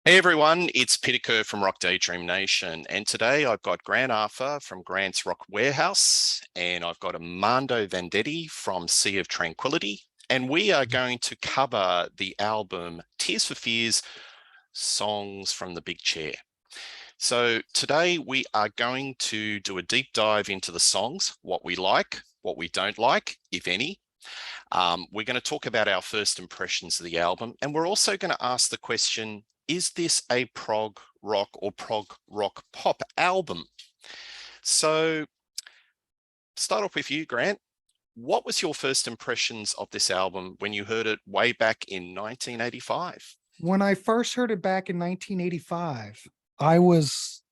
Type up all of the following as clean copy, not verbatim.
Hey everyone, it's Peter Kerr from Rock Daydream Nation, and today I've got Grant Arthur from Grant's Rock Warehouse, and I've got Armando Vandetti from Sea of Tranquility, and we are going to cover the album Tears for Fears, Songs from the Big Chair. So today we are going to do a deep dive into the songs, what we like, what we don't like, if any. We're going to talk about our first impressions of the album, and we're also going to ask the question, is this a prog rock or prog rock pop album? So start off with you, Grant. What was your first impressions of this album when you heard it way back in 1985? When I first heard it back in 1985, I was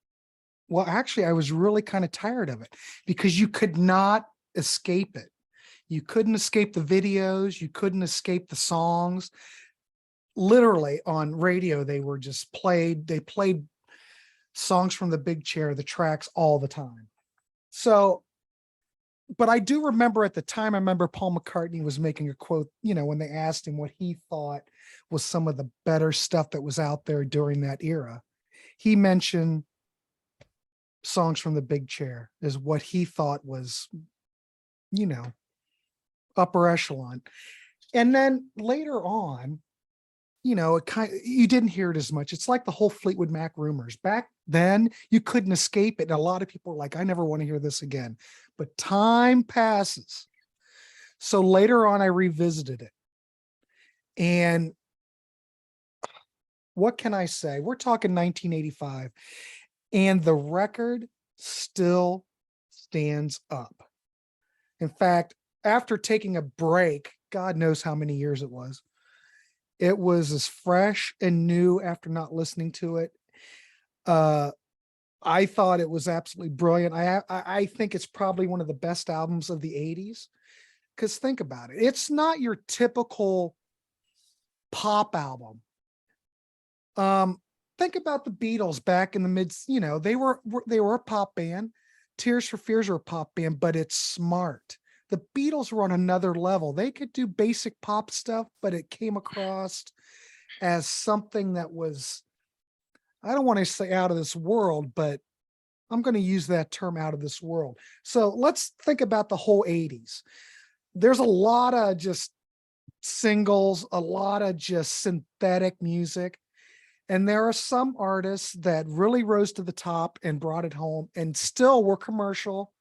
really kind of tired of it because you could not escape it. You couldn't escape the videos. You couldn't escape the songs. Literally on radio, they played songs from the Big Chair, the tracks all the time. So, but I do remember at the time, I remember Paul McCartney was making a quote, when they asked him what he thought was some of the better stuff that was out there during that era. He mentioned songs from the Big Chair is what he thought was, upper echelon. And then later on, you didn't hear it as much. It's like the whole Fleetwood Mac rumors. Back then, you couldn't escape it. And a lot of people were like, I never want to hear this again. But time passes. So later on, I revisited it. And what can I say? We're talking 1985. And the record still stands up. In fact, after taking a break, God knows how many years it was as fresh and new after not listening to it. I thought it was absolutely brilliant. I think it's probably one of the best albums of the 80s. Because think about it. It's not your typical pop album. Think about the Beatles back in the they were a pop band. Tears for Fears are a pop band, but it's smart. The Beatles were on another level. They could do basic pop stuff, but it came across as something that was, I don't want to say out of this world, but I'm going to use that term, out of this world. So let's think about the whole 80s. There's a lot of just singles, a lot of just synthetic music. And there are some artists that really rose to the top and brought it home and still were commercial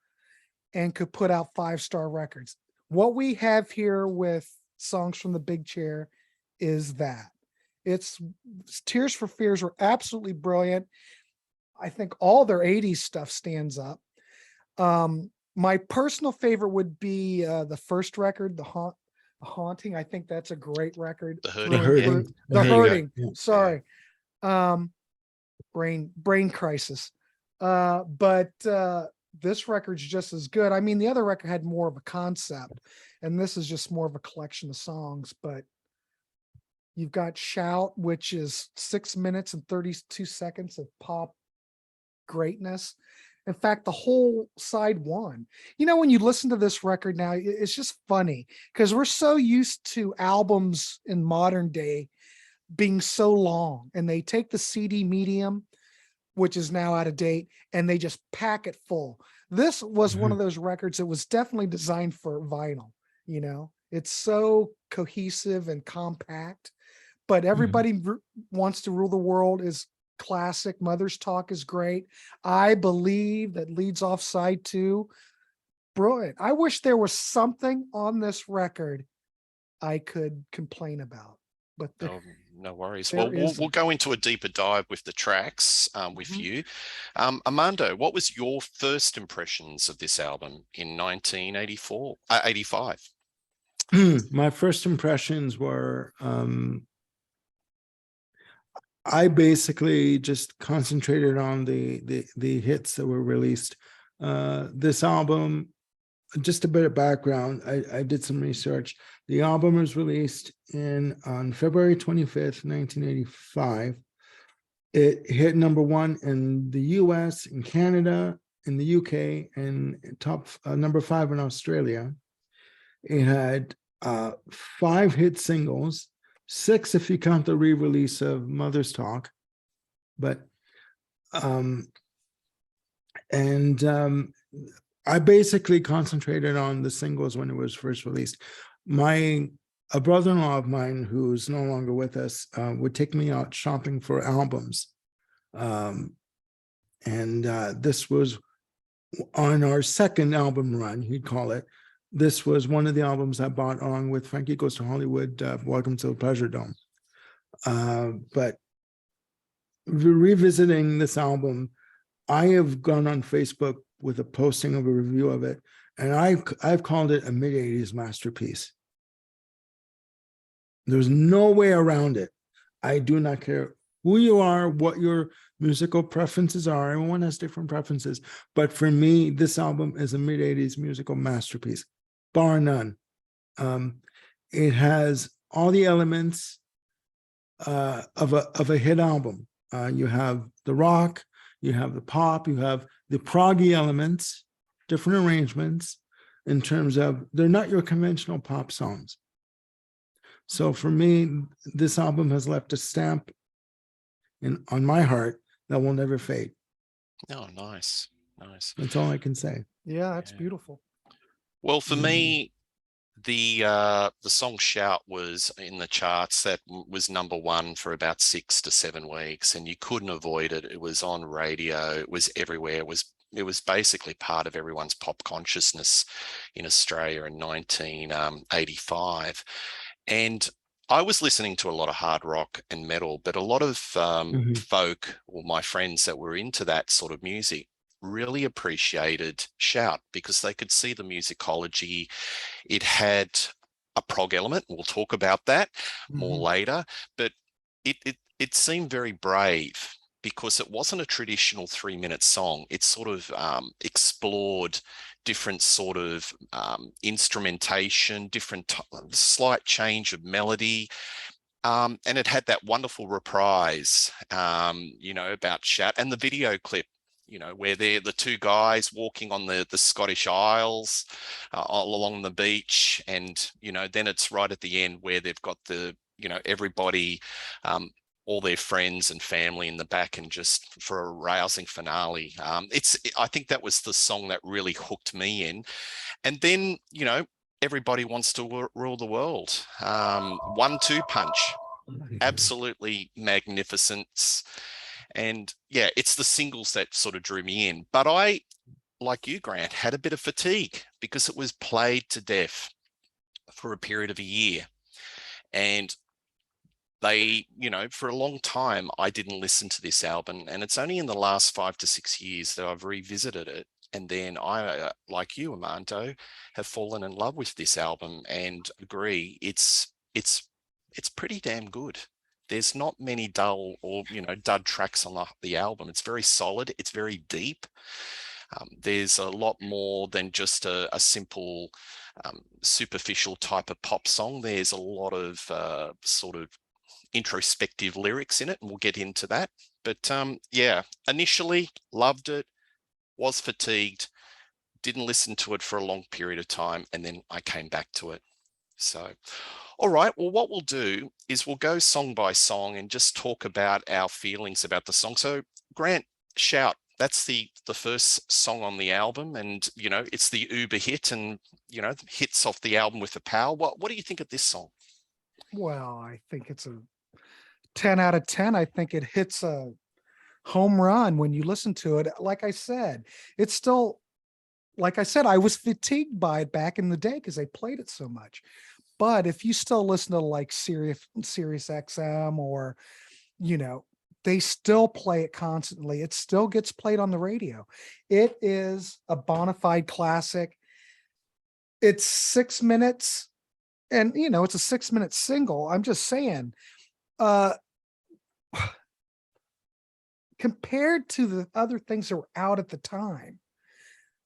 and could put out 5-star records. What we have here with Songs from the Big Chair is that. It's Tears for Fears were absolutely brilliant. I think all their 80s stuff stands up. My personal favorite would be the first record, The Haunting. I think that's a great record. The Hurting. Sorry. Brain crisis. But this record's just as good. I mean, the other record had more of a concept, and this is just more of a collection of songs. But you've got Shout, which is 6 minutes and 32 seconds of pop greatness. In fact, the whole side one, when you listen to this record now, it's just funny because we're so used to albums in modern day being so long, and they take the CD medium, which is now out of date, and they just pack it full. This was one of those records that was definitely designed for vinyl. It's so cohesive and compact, but everybody wants to rule the world is classic. Mother's Talk is great. I believe that leads off side 2. Brilliant. I wish there was something on this record I could complain about, but no worries. Well, we'll go into a deeper dive with the tracks with you. Armando, what was your first impressions of this album in 1985? My first impressions were, I basically just concentrated on the hits that were released. This album, just a bit of background, I did some research. The album was released on February 25th, 1985. It hit #1 in the US, in Canada, in the UK, and top #5 in Australia. It had 5 hit singles, 6 if you count the re-release of Mother's Talk, but I basically concentrated on the singles when it was first released. A brother-in-law of mine who's no longer with us would take me out shopping for albums. This was on our second album run, he'd call it. This was one of the albums I bought along with Frankie Goes to Hollywood, Welcome to the Pleasure Dome. But revisiting this album, I have gone on Facebook with a posting of a review of it, and I've called it a mid-'80s masterpiece. There's no way around it. I do not care who you are, what your musical preferences are. Everyone has different preferences. But for me, this album is a mid-'80s musical masterpiece, bar none. It has all the elements of a hit album. You have the rock, you have the pop, you have the proggy elements, different arrangements in terms of they're not your conventional pop songs. So for me, this album has left a stamp on my heart that will never fade. Oh, nice. That's all I can say. Yeah, that's beautiful. Well, for me, the song Shout was in the charts. That was #1 for about 6 to 7 weeks, and you couldn't avoid it. It was on radio, it was everywhere. It was basically part of everyone's pop consciousness in Australia in 1985. And I was listening to a lot of hard rock and metal, but a lot of folk, or my friends that were into that sort of music, really appreciated Shout because they could see the musicology. It had a prog element. We'll talk about that more later, but it seemed very brave because it wasn't a traditional 3-minute song. It sort of explored different sort of instrumentation, different slight change of melody. And it had that wonderful reprise, about Shout, and the video clip, where they're the two guys walking on the Scottish Isles along the beach. And, then it's right at the end where they've got everybody, all their friends and family in the back, and just for a rousing finale. I think that was the song that really hooked me in. And then, Everybody Wants to Rule the World. 1-2 punch. Absolutely magnificent. And yeah, it's the singles that sort of drew me in. But I, like you, Grant, had a bit of fatigue because it was played to death for a period of a year. And they, for a long time, I didn't listen to this album. And it's only in the last 5 to 6 years that I've revisited it. And then I, like you, Armando, have fallen in love with this album and agree it's pretty damn good. There's not many dull or, dud tracks on the album. It's very solid. It's very deep. There's a lot more than just a simple, superficial type of pop song. There's a lot of sort of introspective lyrics in it, and we'll get into that. But yeah, initially loved it, was fatigued, didn't listen to it for a long period of time, and then I came back to it. So, all right, well, what we'll do is we'll go song by song and just talk about our feelings about the song. So, Grant, Shout, that's the first song on the album, and it's the uber hit, and hits off the album with the power. What do you think of this song? Well, I think it's a 10 out of 10. I think it hits a home run when you listen to it. Like I said, it's still, like I said, I was fatigued by it back in the day because they played it so much. But if you still listen to like Sirius XM or, they still play it constantly. It still gets played on the radio. It is a bona fide classic. It's 6 minutes and, it's a 6-minute single. I'm just saying, compared to the other things that were out at the time,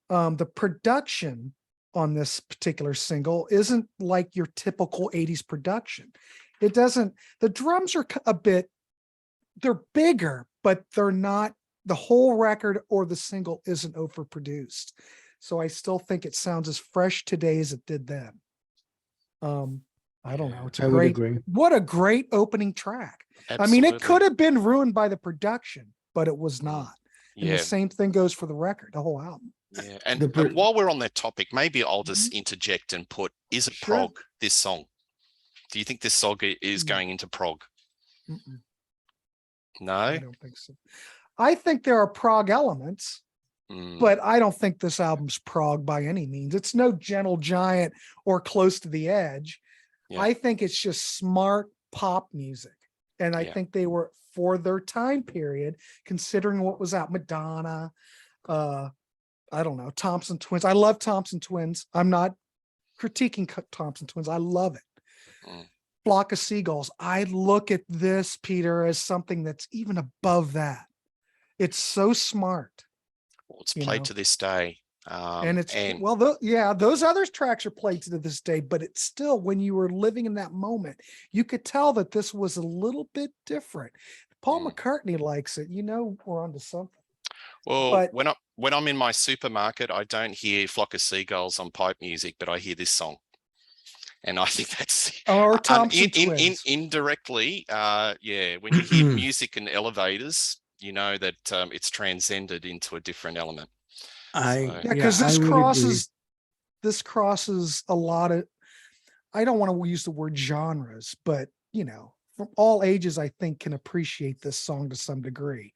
the production on this particular single isn't like your typical 80s production. It doesn't, the drums are they're bigger, but they're not, the whole record or the single isn't overproduced. So I still think it sounds as fresh today as it did then. I don't know. It's I would agree. What a great opening track. I mean, it Absolutely. could have been ruined by the production, but it was not. And the Yeah. same thing goes for the record, the whole album. Yeah. And while we're on that topic, maybe I'll just interject and put, is it Sure. prog, this song? Do you think this song is going into prog? Mm-mm, No? I don't think so. I think there are prog elements, Mm, but I don't think this album's prog by any means. It's no Gentle Giant or Close to the Edge. Yeah. I think it's just smart pop music. And I Yeah. think they were, for their time period, considering what was out, Madonna, I don't know, Thompson Twins. I love Thompson Twins. I'm not critiquing Thompson Twins. I love it. Mm. Flock of Seagulls. I look at this, Peter, as something that's even above that. It's so smart. Well, it's played to this day. And it's those other tracks are played to this day, but it's still, when you were living in that moment, you could tell that this was a little bit different. Paul McCartney likes it, we're onto something. Well, But when I'm in my supermarket, I don't hear Flock of Seagulls on pipe music, but I hear this song. And I think that's or Thompson Twins. Indirectly, when you hear music in elevators, you know that it's transcended into a different element. Because this crosses a lot of, I don't want to use the word genres, but from all ages, I think can appreciate this song to some degree.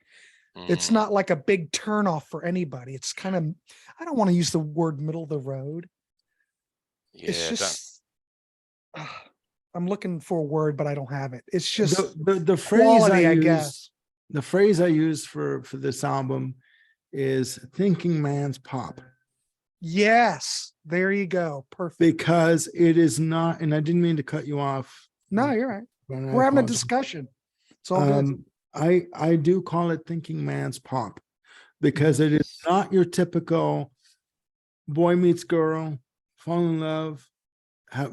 It's not like a big turnoff for anybody. It's kind of, I don't want to use the word middle of the road. Yeah, it's just, I'm looking for a word, but I don't have it. It's just the phrase quality, I guess. The phrase I use for this album is thinking man's pop. Yes, there you go. Perfect. Because it is not, and I didn't mean to cut you off. No, you're right. We're having a discussion. It's all good. I do call it thinking man's pop, because it is not your typical boy meets girl, fall in love,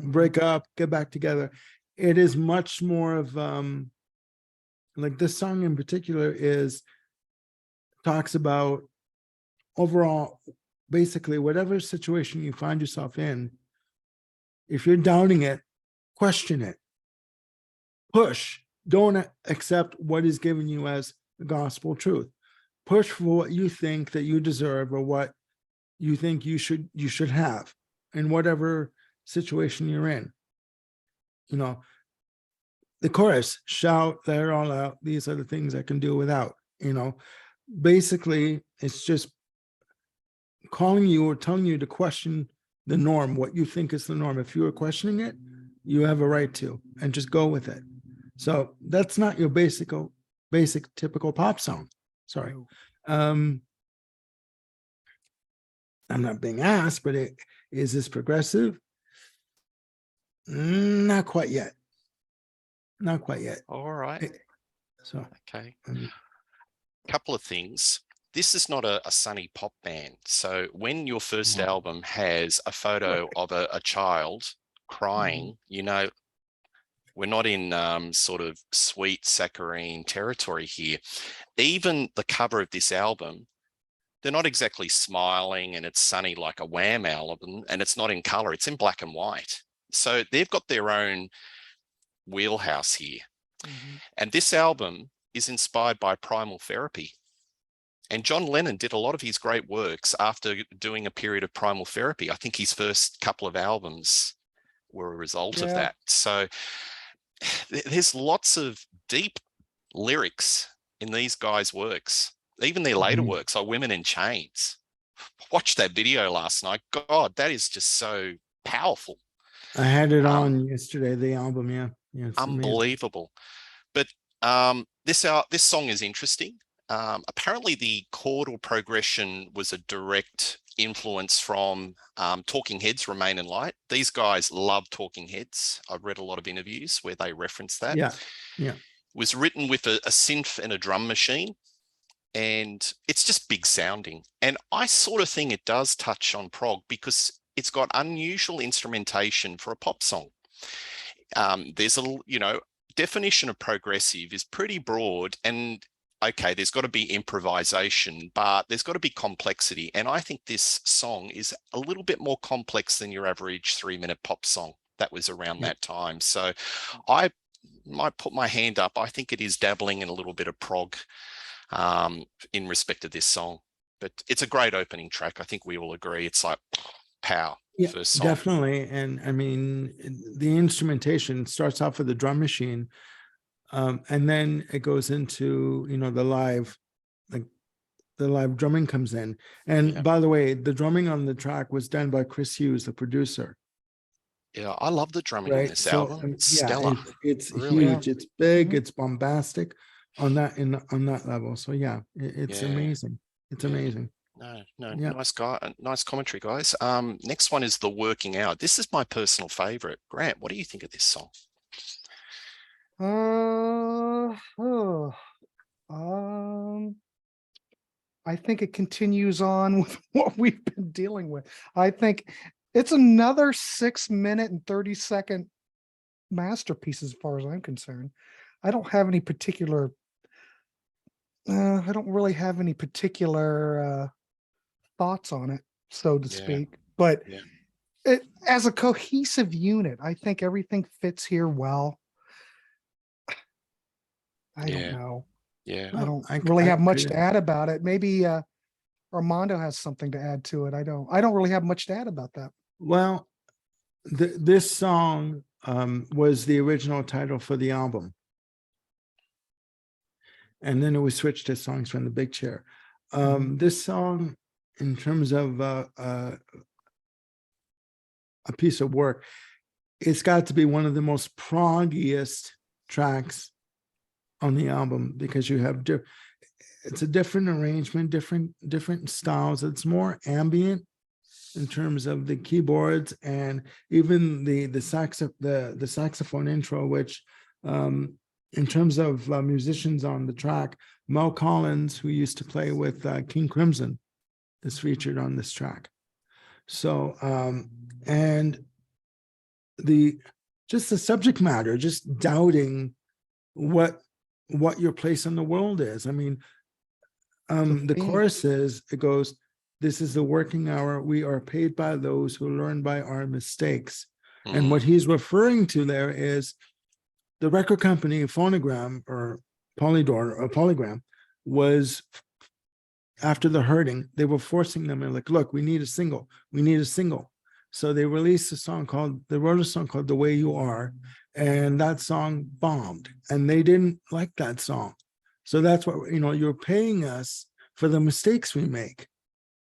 break up, get back together. It is much more of like this song in particular talks about overall, basically whatever situation you find yourself in, if you're doubting it, question it, push, don't accept what is given you as the gospel truth, push for what you think that you deserve or what you think you should have in whatever situation you're in. The chorus, shout, let it all out, these are the things I can do without. Basically it's just calling you or telling you to question the norm, what you think is the norm. If you are questioning it, you have a right to, and just go with it. So that's not your basic typical pop song. Sorry. I'm not being asked, but is this progressive? Not quite yet. Not quite yet. All right. So okay. Couple of things. This is not a sunny pop band. So when your first album has a photo of a child crying, we're not in sort of sweet saccharine territory here. Even the cover of this album, they're not exactly smiling and it's sunny like a Wham album, and it's not in color, it's in black and white. So they've got their own wheelhouse here. And this album is inspired by Primal Therapy. And John Lennon did a lot of his great works after doing a period of Primal Therapy. I think his first couple of albums were a result of that. So there's lots of deep lyrics in these guys' works, even their later works, like Women in Chains. Watched that video last night. God, that is just so powerful. I had it on yesterday, the album. Yeah, it's unbelievable. Amazing. But this song is interesting. Apparently the chordal progression was a direct influence from Talking Heads, Remain in Light. These guys love Talking Heads. I've read a lot of interviews where they reference that. Yeah. It was written with a synth and a drum machine, and it's just big sounding. And I sort of think it does touch on prog because it's got unusual instrumentation for a pop song. There's definition of progressive is pretty broad, and okay, there's got to be improvisation, but there's got to be complexity. And I think this song is a little bit more complex than your average 3-minute pop song that was around that time. So might put my hand up. I think it is dabbling in a little bit of prog in respect of this song, but it's a great opening track. I think we all agree. It's like power. Yeah, First song. definitely. And I mean, the instrumentation starts off with the drum machine, and then it goes into, you know, the live drumming comes in. And by the way, the drumming on the track was done by Chris Hughes, the producer. Yeah, I love the drumming on Right. this So album. It's yeah, stellar. it's Really. huge. It's big. Mhm. It's bombastic on that on that level. So yeah, it's Yeah. amazing. It's Yeah. amazing. No, Yeah. nice commentary, guys. Next one is The Working Out. This is my personal favorite. Grant, what do you think of this song? I think it continues on with what we've been dealing with. I think it's another 6-minute and 30-second masterpiece as far as I'm concerned. I don't have any particular I don't really have any particular thoughts on it, so to speak. But Yeah. it, as a cohesive unit, I think everything fits here well. I don't know. Yeah. I don't I really have much agree. to add about it. Maybe Armando has something to add to it. I don't really have much to add about that. Well, this song was the original title for the album. And then it was switched to Songs from the Big Chair. This song, in terms of a piece of work, it's got to be one of the most proggiest tracks on the album, because you have it's a different arrangement, different styles. It's more ambient in terms of the keyboards, and even the saxophone intro, which in terms of musicians on the track, Mel Collins, who used to play with King Crimson, is featured on this track. So and the subject matter, just doubting what your place in the world is. I mean, the chorus is, it goes, "This is the working hour. We are paid by those who learn by our mistakes." And what he's referring to there is the record company, Phonogram or Polydor or Polygram, was, after the hurting, they were forcing them, and like, look, we need a single. So they released they wrote a song called The Way You Are, and that song bombed, and they didn't like that song. So that's what, you know, you're paying us for the mistakes we make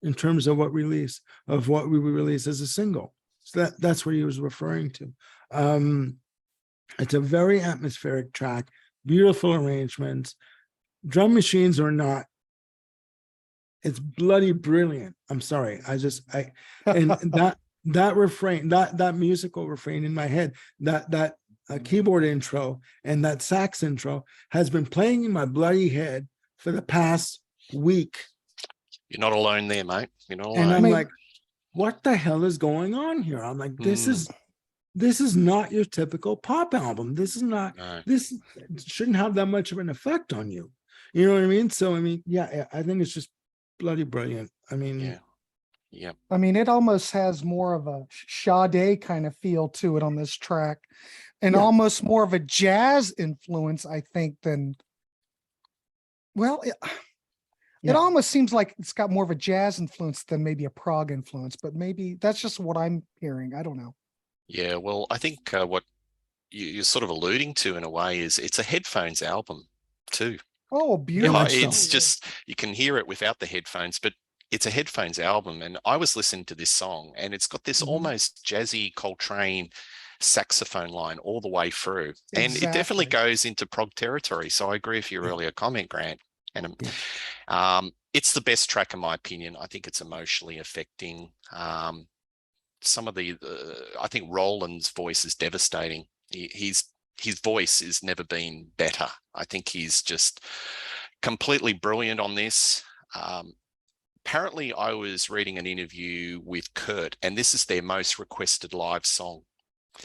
in terms of what we release as a single. So that's what he was referring to. It's a very atmospheric track, beautiful arrangements. Drum machines or not, it's bloody brilliant. I'm sorry. And that refrain, that musical refrain in my head, that keyboard intro and that sax intro has been playing in my bloody head for the past week. You're not alone there, mate. You're not alone. And I'm like, what the hell is going on here? I'm like, this is not your typical pop album. This shouldn't have that much of an effect on you. You know what I mean? So, I mean, yeah, I think it's just bloody brilliant. I mean, yeah. I mean, it almost has more of a Sade kind of feel to it on this track, and almost more of a jazz influence, I think, than, well, it almost seems like it's got more of a jazz influence than maybe a prog influence, but maybe that's just what I'm hearing. I don't know. Yeah, well, I think what you're sort of alluding to in a way is it's a headphones album too. Oh, beautiful. It's just, you can hear it without the headphones, but it's a headphones album. And I was listening to this song, and it's got this almost jazzy Coltrane saxophone line all the way through. And it definitely goes into prog territory. So I agree with your earlier comment, Grant. And it's the best track in my opinion. I think it's emotionally affecting. Some of I think Roland's voice is devastating. His voice has never been better. I think he's just completely brilliant on this. Apparently, I was reading an interview with Kerr, and this is their most requested live song.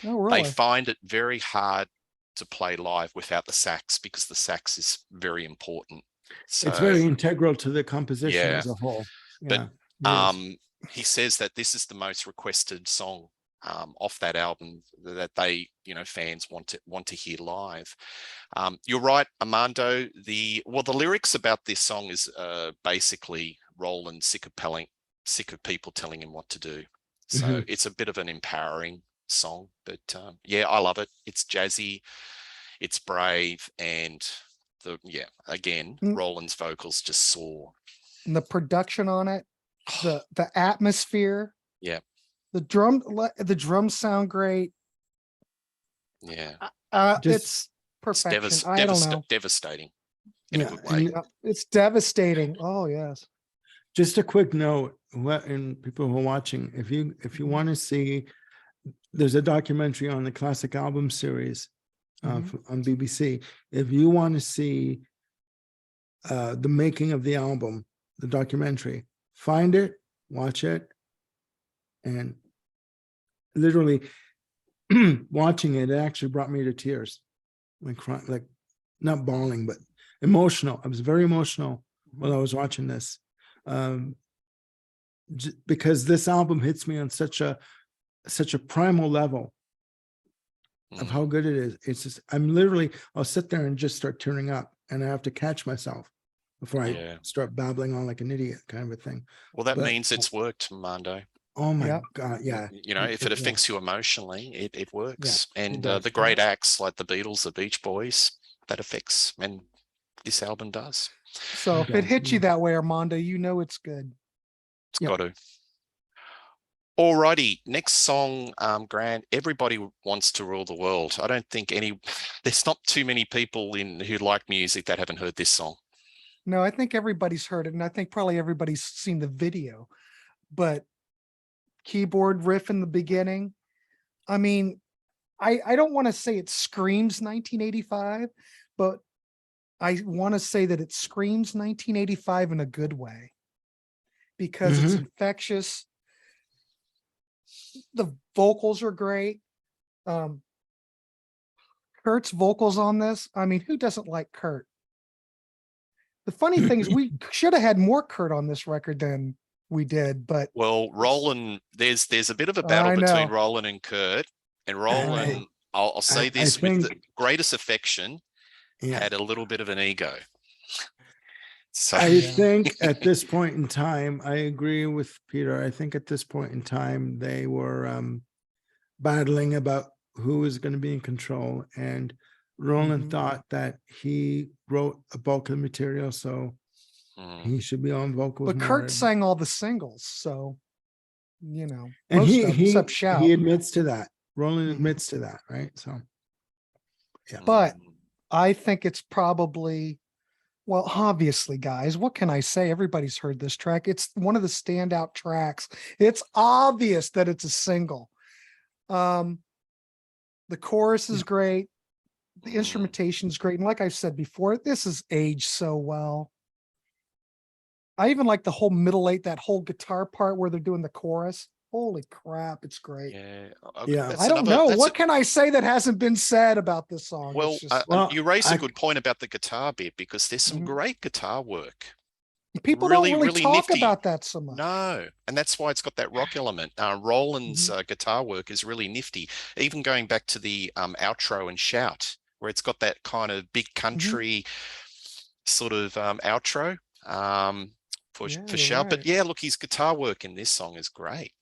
Oh, really? They find it very hard to play live without the sax, because the sax is very important. So, it's very integral to the composition as a whole. But he says that this is the most requested song off that album that they, fans want to hear live. You're right, Armando. The lyrics about this song is basically Roland sick of people telling him what to do. So it's a bit of an empowering song, but yeah, I love it. It's jazzy, it's brave, and Roland's vocals just soar. And the production on it, the atmosphere. Yeah. The drums sound great. Yeah. It's perfection. I don't know. Devastating in a good way. It's devastating. Oh yes. Just a quick note, and people who are watching, if you want to see, there's a documentary on the classic album series on BBC. If you want to see the making of the album, the documentary, find it, watch it, and literally watching it actually brought me to tears, like not bawling, but emotional. I was very emotional while I was watching this, because this album hits me on such a primal level of how good it is. It's just, I'll sit there and just start tearing up, and I have to catch myself before I start babbling on like an idiot, kind of a thing. Well, that means it's worked, Armando. Oh my God, yeah. If it affects you emotionally, it works. Yeah, and the great acts like the Beatles, the Beach Boys, that affects, and this album does. So if it hits you that way, Armando, it's good. It's got to. Alrighty, next song, Grant. Everybody wants to rule the world. I don't think there's not too many people who like music that haven't heard this song. No, I think everybody's heard it, and I think probably everybody's seen the video. But keyboard riff in the beginning, I mean, I don't want to say it screams 1985, but I want to say that it screams 1985 in a good way, because it's infectious. The vocals are great. Kurt's vocals on this, I mean, who doesn't like Kurt? The funny thing is, we should have had more Kurt on this record than we did, but Roland, there's a bit of a battle between Roland and Kurt, and Roland, I'll say this with the greatest affection, had a little bit of an ego. So I think at this point in time, I agree with Peter. I think at this point in time, they were battling about who was going to be in control, and Roland thought that he wrote a bulk of the material, so he should be on vocals. But Kurt sang all the singles, so and he admits to that. Roland admits to that, right? So yeah. But I think it's probably, well, obviously, guys, what can I say? Everybody's heard this track. It's one of the standout tracks. It's obvious that it's a single. The chorus is great. The instrumentation is great. And like I've said before, this is aged so well. I even like the whole middle eight, that whole guitar part where they're doing the chorus. Holy crap, it's great. Yeah. I don't know. What can I say that hasn't been said about this song? Well, you raise a good point about the guitar bit, because there's some great guitar work. People don't really talk about that so much. No, and that's why it's got that rock element. Roland's guitar work is really nifty. Even going back to the outro and shout, where it's got that kind of big country sort of outro for shout. Right. But yeah, look, his guitar work in this song is great.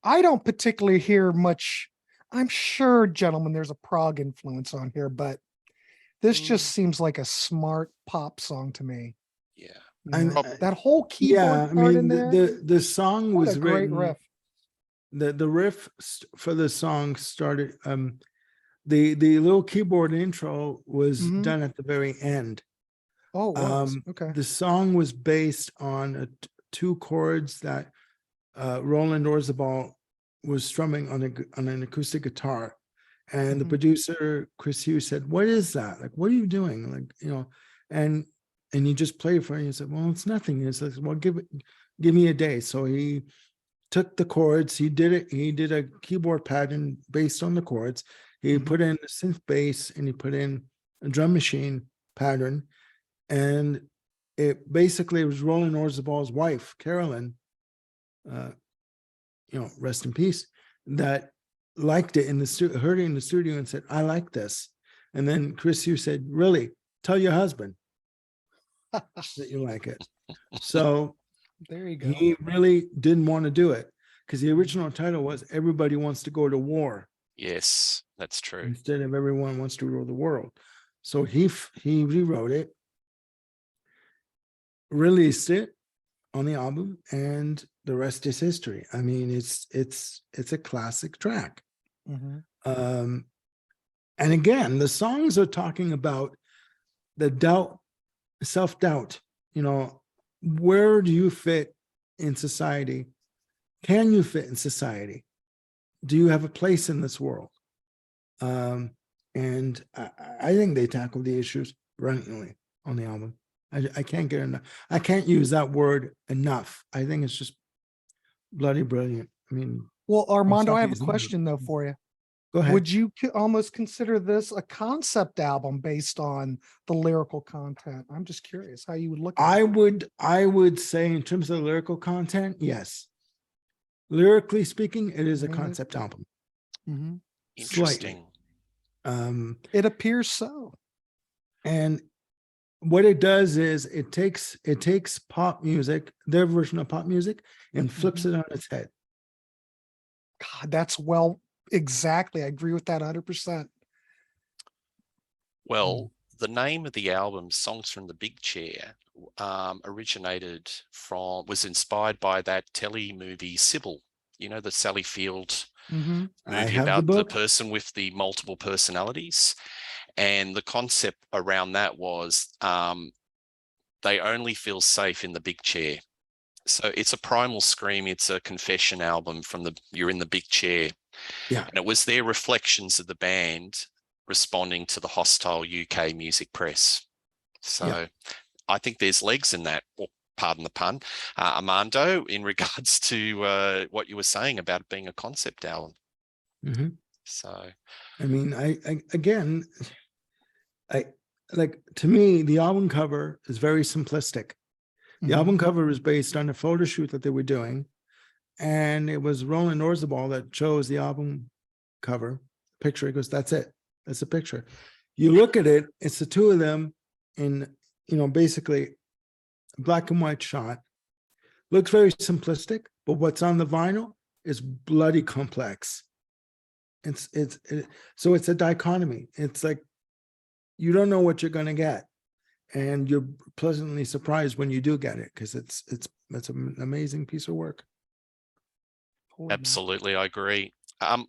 I don't particularly hear much. I'm sure, gentlemen, there's a prog influence on here, but this just seems like a smart pop song to me. Yeah. That whole keyboard part in there. The song was great riff. The riff for the song started. The little keyboard intro was done at the very end. Oh, wow. Okay. The song was based on two chords that Roland Orzabal was strumming on an acoustic guitar, and the producer Chris Hughes said, "What is that? Like, what are you doing? Like, and he just played for it. And he said, "Well, it's nothing." He said, "Well, give me a day." So he took the chords. He did it. He did a keyboard pattern based on the chords. He put in a synth bass, and he put in a drum machine pattern, and it basically was Roland Orzabal's wife, Carolyn, rest in peace, that liked it in the studio, heard it in the studio and said, I like this. And then Chris Hughes said, really, tell your husband that you like it. So There you go. he really didn't want to do it because the original title was Everybody Wants to Go to War. Yes, that's true. Instead of Everyone Wants to Rule the World. So he rewrote it, released it on the album, and the rest is history. I mean, it's a classic track. Mhm. And again, the songs are talking about the doubt, self-doubt. You know, where do you fit in society? Can you fit in society? Do you have a place in this world? And I think they tackle the issues brilliantly on the album. I can't get enough. I can't use that word enough. I think it's just bloody brilliant. I mean, Well, Armando, I sorry, have a it's not- question though for you. go ahead. Would you almost consider this a concept album based on the lyrical content? I'm just curious how you would look at it. I would say in terms of lyrical content, yes. Lyrically speaking, it is a concept album. Mhm. Interesting. Slightly. It appears so. And what it does is it takes pop music, their version of pop music, and flips it on its head. God, that's exactly. I agree with that 100%. Well, the name of the album, Songs from the Big Chair, was inspired by that telly movie Sybil. You know, the Sally Field Mhm. I movie have the about the book. person with the multiple personalities. And the concept around that was they only feel safe in the big chair. So it's a primal scream. It's a confession album from you're in the big chair. Yeah. And it was their reflections of the band responding to the hostile UK music press. So Yeah. I think there's legs in that, or pardon the pun, Armando, in regards to what you were saying about it being a concept album. Mhm. So, I mean, I like, to me, the album cover is very simplistic. The Mhm. album cover is based on a photo shoot that they were doing. And it was Roland Orzabal that chose the album cover picture. He goes, that's it. That's a picture. You look at it, it's the two of them in, basically black and white shot. Looks very simplistic, but what's on the vinyl is bloody complex. So it's a dichotomy. It's like, you don't know what you're going to get. And you're pleasantly surprised when you do get it, because it's an amazing piece of work. absolutely, I agree. The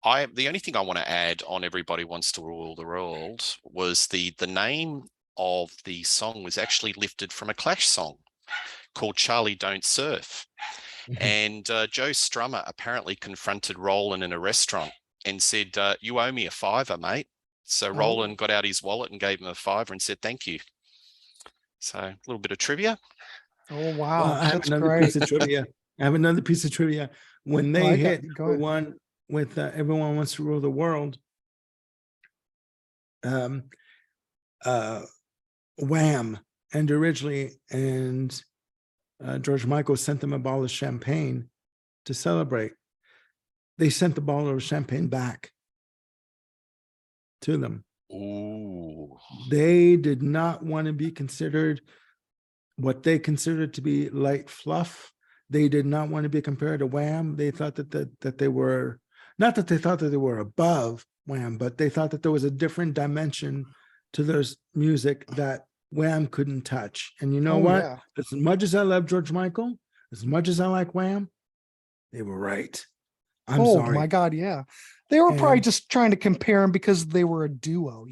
only thing I want to add on Everybody Wants to Rule the World was the name of the song was actually lifted from a Clash song called Charlie Don't Surf. And Joe Strummer apparently confronted Roland in a restaurant and said, you owe me a $5, mate. So Roland got out his wallet and gave him a $5 and said, thank you. So a little bit of trivia. Oh, wow. Well, I have That's another great. piece of trivia. When they hit Go the ahead. one with Everyone Wants to Rule the World, Wham! And originally, George Michael sent them a bottle of champagne to celebrate. They sent the bottle of champagne back to them. Ooh. They did not want to be considered what they considered to be light fluff. They did not want to be compared to Wham. They thought that they were, not that they thought that they were above Wham, but they thought that there was a different dimension to their music that Wham couldn't touch. And you know what? Yeah. As much as I love George Michael, as much as I like Wham, they were right. I'm sorry. My God. Yeah. They were probably And- just trying to compare them because they were a duo,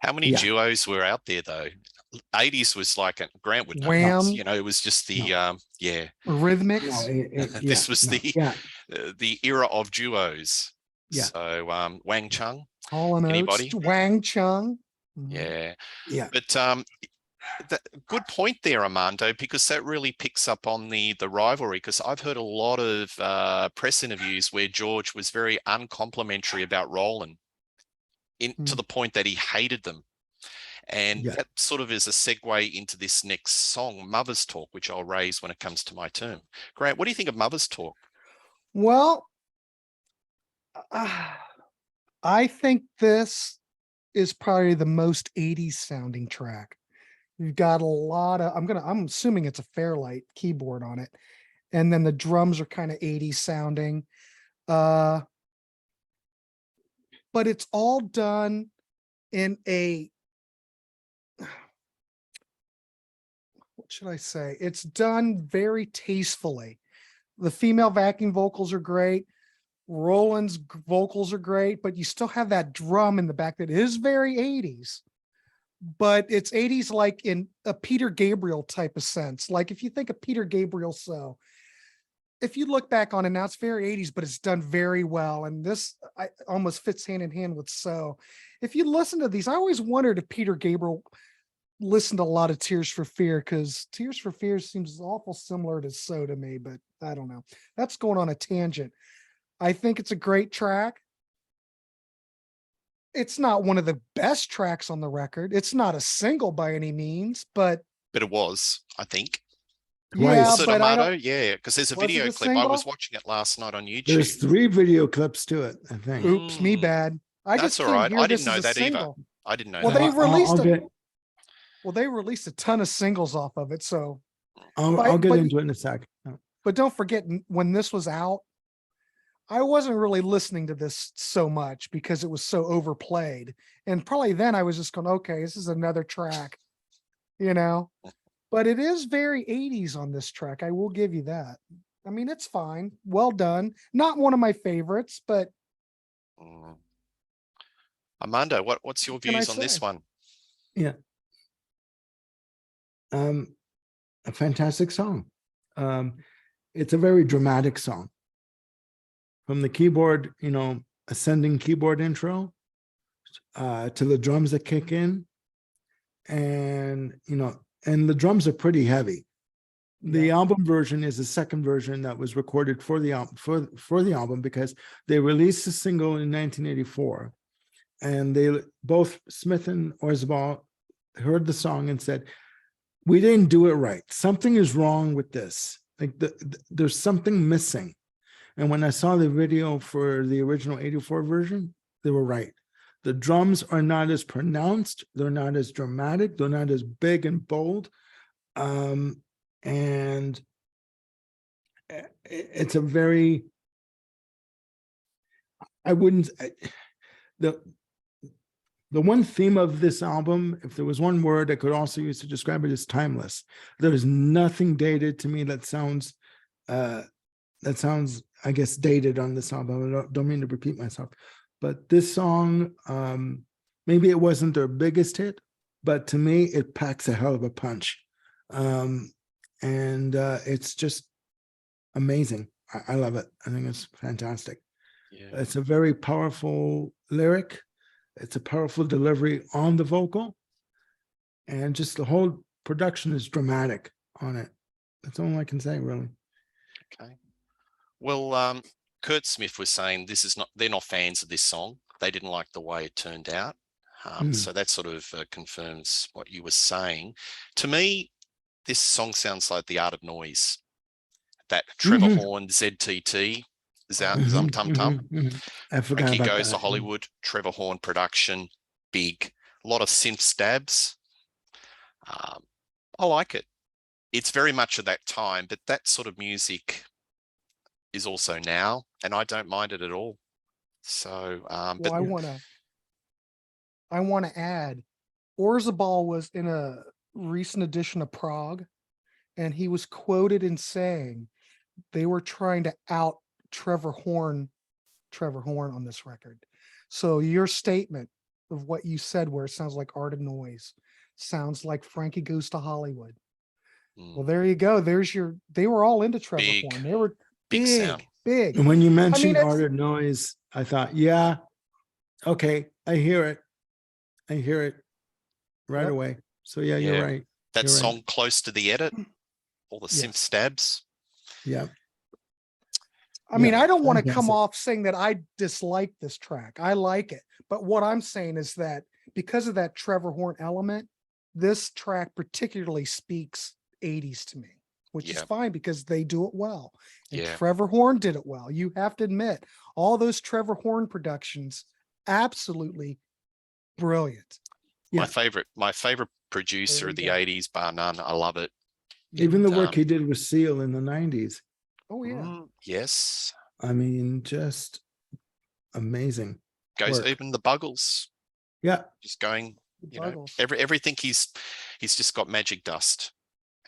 How many Yeah. duos were out there though? 80s was like Grant would know Wham. this, it was just the yeah. Rhythmics. This was the era of duos. Yeah. So Wang Chung. Hall and Oates, Anybody? Wang Chung. Yeah. Yeah. But good point there, Armando, because that really picks up on the rivalry, because I've heard a lot of press interviews where George was very uncomplimentary about Roland to the point that he hated them. And that sort of is a segue into this next song, Mother's Talk, which I'll raise when it comes to my turn. Grant, what do you think of Mother's Talk? Well, I think this is probably the most 80s sounding track. You've got a lot of, I'm assuming it's a Fairlight keyboard on it. And then the drums are kind of 80s sounding. But it's all done in a, what should I say? It's done very tastefully. The female backing vocals are great. Roland's vocals are great, but you still have that drum in the back that is very 80s. But it's 80s like in a Peter Gabriel type of sense. Like if you think of Peter Gabriel, so if you look back on it now, it's very 80s, but it's done very well. And this almost fits hand in hand with So. If you listen to these, I always wondered if Peter Gabriel listened to a lot of Tears for Fear, because Tears for Fear seems awful similar to So to me, but I don't know. That's going on a tangent. I think it's a great track. It's not one of the best tracks on the record. It's not a single by any means, but it was, I think. yeah, Was it but I Armado? don't. Yeah, because there's a Was it video a clip. I was single? watching it last night on There's YouTube. 3 video clips to it, I think. Oops, me bad. I That's just all can't right. hear I this didn't know as a that either. single. I didn't know Well, that. they released I'll get, well, they released a ton of singles off of it. So, I'll get but- into it in a sec. but don't forget when this was out, I wasn't really listening to this so much because it was so overplayed. And probably then I was just going, okay, this is another track, you know, but it is very 80s on this track. I will give you that. I mean, it's fine. Well done. Not one of my favorites, but Mm. Armando, what's your What can I views on this say? one? Yeah. A fantastic song. It's a very dramatic song. From the keyboard, ascending keyboard intro, to the drums that kick in. And, and the drums are pretty heavy. The album version is the second version that was recorded for the album for the album, because they released the single in 1984, and they both, Smith and Orzabal, heard the song and said, "We didn't do it right. Something is wrong with this. Like there's something missing." And when I saw the video for the original 84 version, they were right. The drums are not as pronounced. They're not as dramatic. They're not as big and bold. And it's a very, the one theme of this album, if there was one word I could also use to describe it, is timeless. There is nothing dated to me that sounds, I guess, dated on this album. I don't mean to repeat myself, but this song, maybe it wasn't their biggest hit, but to me, it packs a hell of a punch. And it's just amazing. I love it. I think it's fantastic. Yeah. It's a very powerful lyric. It's a powerful delivery on the vocal. And just the whole production is dramatic on it. That's all I can say, really. Okay. Well, Kurt Smith was saying they're not fans of this song. They didn't like the way it turned out. So that sort of confirms what you were saying. To me, this song sounds like The Art of Noise. That Trevor Horn, ZTT, Zum Tum Tum. I forgot Frankie about Goes that. to Hollywood, Trevor Horn production, big, a lot of synth stabs. I like it. It's very much of that time, but that sort of music is also now, and I don't mind it at all. So, well, I want to add, Orzabal was in a recent edition of Prog, and he was quoted in saying they were trying to out Trevor Horn on this record. So your statement of what you said, where it sounds like Art of Noise, sounds like Frankie Goes to Hollywood. Well, there you go. They were all into Trevor Horn. They were big sound. big. And when you mentioned Art of Noise, I thought, yeah, okay, I hear it right away. So yeah, you're right. That You're song right. Close to the Edit, all the synth stabs. Yeah. I mean, I don't want to come off saying that I dislike this track. I like it. But what I'm saying is that because of that Trevor Horn element, this track particularly speaks 80s to me. which is Yeah. fine because they do it well. And Yeah. Trevor Horn did it well. You have to admit, all those Trevor Horn productions, absolutely brilliant. My Yeah. favorite producer There of you the go. 80s, bar none. I love it. Even the work Um, he did with Seal in the 90s. Oh yeah. yes. I mean, just amazing Goes work. even the Buggles, Yeah. just going, The you know, Buggles. everything he's just got magic dust,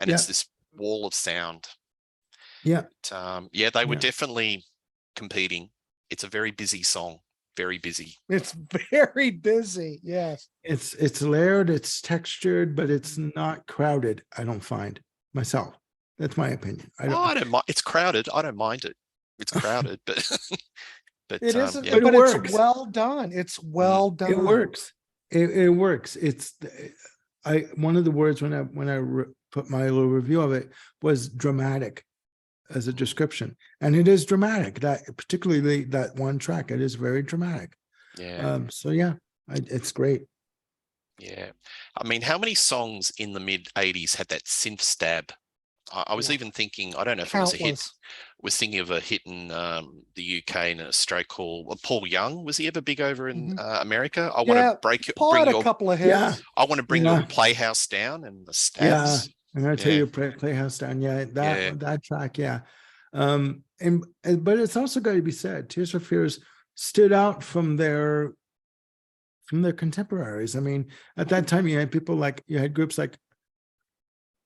and Yeah. it's this wall of sound. Yeah. Yeah, they were Yeah. definitely competing. It's a very busy song, very busy. It's very busy. Yes. It's layered, it's textured, but it's not crowded, I don't find myself. That's my opinion. I Oh, I don't don't mind. It's crowded. I don't mind it. It's crowded, but It isn't, yeah. It but it's works. well done. It's well done. It works. It works. It's one of the words when I put my little review of it was dramatic as a description, and it is dramatic. That particularly that one track, it is very dramatic. Yeah. So yeah, it's great. Yeah. I mean, how many songs in the mid 80s had that synth stab? I was Yeah. even thinking, I don't know if it was a hit. Countless. Was thinking of a hit in the UK in a stroke called Paul Young. Was he ever big over in America? I want Yeah, to Paul had a couple of hits. Yeah, I want to bring yeah, your Playhouse down and the yeah. stabs. I'm gonna tell Yeah. you, Playhouse Down. Yeah, Yeah. that track. Yeah, but it's also got to be said, Tears for Fears stood out from their contemporaries. I mean, at that time, you had people like you had groups like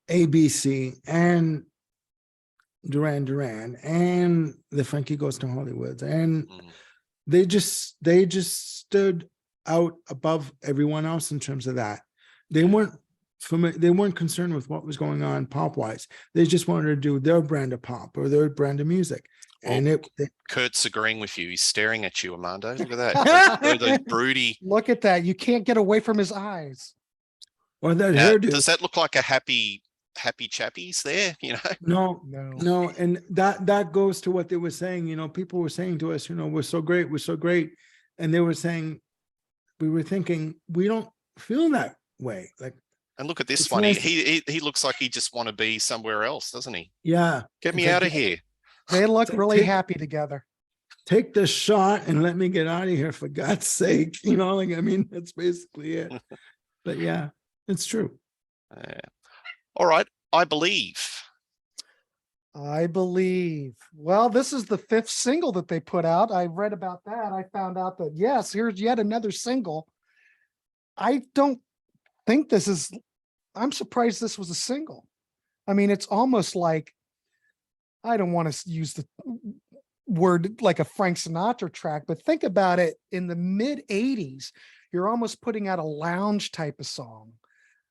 ABC and Duran Duran and the Frankie Goes to Hollywood, and they just stood out above everyone else in terms of that. They weren't concerned with what was going on pop wise. They just wanted to do their brand of pop or their brand of music. And Kurt's agreeing with you. He's staring at you, Armando. Look at that. Those broody. Look at that. You can't get away from his eyes. Or that hairdo. Does that look like a happy chappies there? You know? No. And that goes to what they were saying. You know, people were saying to us, you know, we're so great. And they were saying, we were thinking, we don't feel that way. Like, and look at this one. Nice. He looks like he just want to be somewhere else, doesn't he? Yeah. Get me out of here. They look really happy together. Take the shot and let me get out of here, for God's sake. You know, like, I mean, that's basically it. But yeah, it's true. All right. I believe. Well, this is the 5th single that they put out. I read about that. I found out that, yes, here's yet another single. I don't think I'm surprised this was a single. I mean, it's almost like, I don't want to use the word like a Frank Sinatra track, but think about it. In the mid 80s, you're almost putting out a lounge type of song.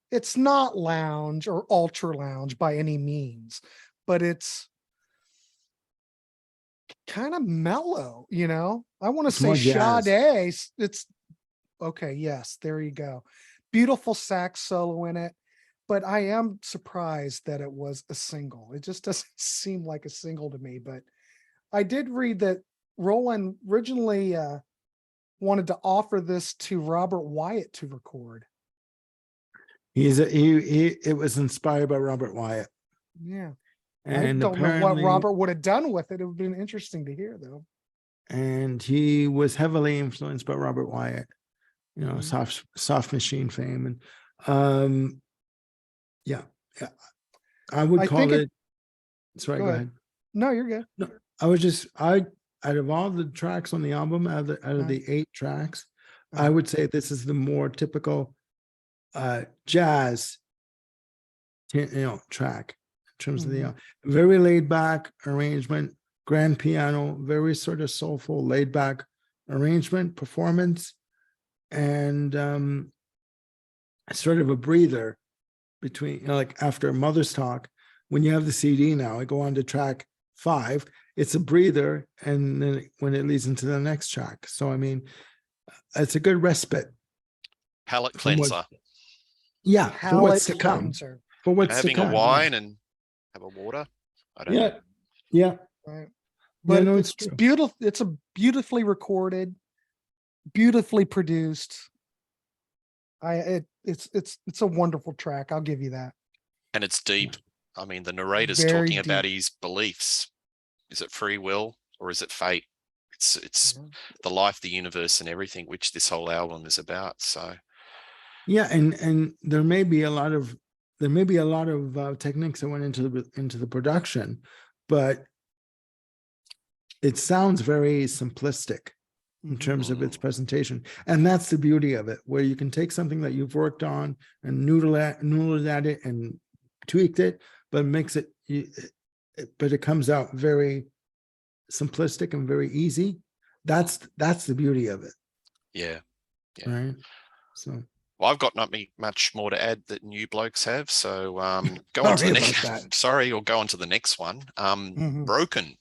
It's not lounge or ultra lounge by any means, but it's kind of mellow, you know. I want to say Sade. It's okay. Yes, there you go. Beautiful sax solo in it. But I am surprised that it was a single. It just doesn't seem like a single to me. But I did read that Roland originally wanted to offer this to Robert Wyatt to record. It was inspired by Robert Wyatt. Yeah. And I don't know what Robert would have done with it. It would have been interesting to hear, though. And he was heavily influenced by Robert Wyatt, you know, soft machine fame. And yeah. I would call it. Sorry, go ahead. No, you're good. No, out of all the tracks on the album, out of the 8 tracks, I would say this is the more typical jazz, track in terms of the very laid back arrangement, grand piano, very sort of soulful, laid back arrangement, performance, and sort of a breather between, like after Mother's Talk, when you have the CD now, I go on to track 5, it's a breather, and then when it leads into the next track. So, I mean, it's a good respite. Palate cleanser. For what's to come. For what's having to come. A wine and have a water. I don't know. Yeah. Right. But it's beautiful. It's a beautifully recorded, beautifully produced. It's a wonderful track. I'll give you that. And it's deep. I mean, the narrator's Very talking about deep. his beliefs. Is it free will or is it fate? It's Mhm. the life, the universe, and everything, which this whole album is about. So Yeah, and there may be a lot of techniques that went into the production, but it sounds very simplistic in terms of its presentation, and that's the beauty of it, where you can take something that you've worked on and noodled at it and tweaked it, but makes it, but it comes out very simplistic and very easy. That's the beauty of it, yeah. right? So Well, I've got not much more to add that you blokes have. So go on to sorry the about next. that. Sorry, or go on to the next one. Mhm. Broken,